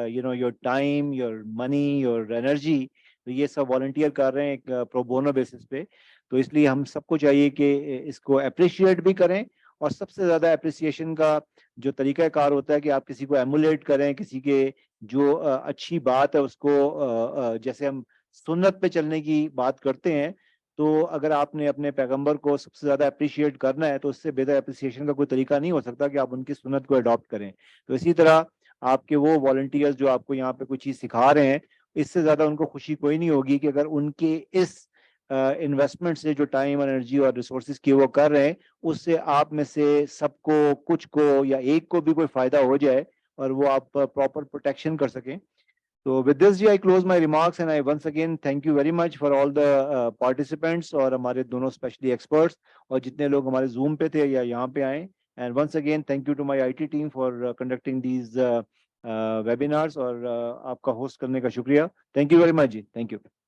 your time, your money, your energy. تو یہ سب والنٹیئر کر رہے ہیں ایک پرو بونو بیسس پہ. تو اس لیے ہم سب کو چاہیے کہ اس کو اپریشیٹ بھی کریں, اور سب سے زیادہ اپریسیشن کا جو طریقہ کار ہوتا ہے کہ آپ کسی کو ایمولیٹ کریں, کسی کے جو اچھی بات ہے اس کو, جیسے ہم سنت پہ چلنے کی بات کرتے ہیں, تو اگر آپ نے اپنے پیغمبر کو سب سے زیادہ اپریشیٹ کرنا ہے تو اس سے بہتر اپریسیشن کا کوئی طریقہ نہیں ہو سکتا کہ آپ ان کی سنت کو اڈاپٹ کریں. تو اسی طرح آپ کے وہ والنٹیئرز جو آپ کو یہاں پہ کوئی چیز سکھا رہے ہیں, اس سے زیادہ ان کو خوشی کوئی نہیں ہوگی کہ اگر ان کے اس انویسٹمنٹ سے جو ٹائم, انرجی اور ریسورسز کی وہ کر رہے ہیں, اس سے آپ میں سے سب کو, کچھ کو یا ایک کو بھی کوئی فائدہ ہو جائے اور وہ آپ پراپر پروٹیکشن کر سکیں. So with this, I close my remarks, and I once again thank you very much for all the participants اور ہمارے دونوں اسپیشلی ایکسپرٹس اور جتنے لوگ ہمارے زوم پہ تھے یا یہاں پہ آئے. And once again thank you to my IT team for conducting these webinars, اور آپ کا ہوسٹ کرنے کا شکریہ. Thank you very much. Thank you.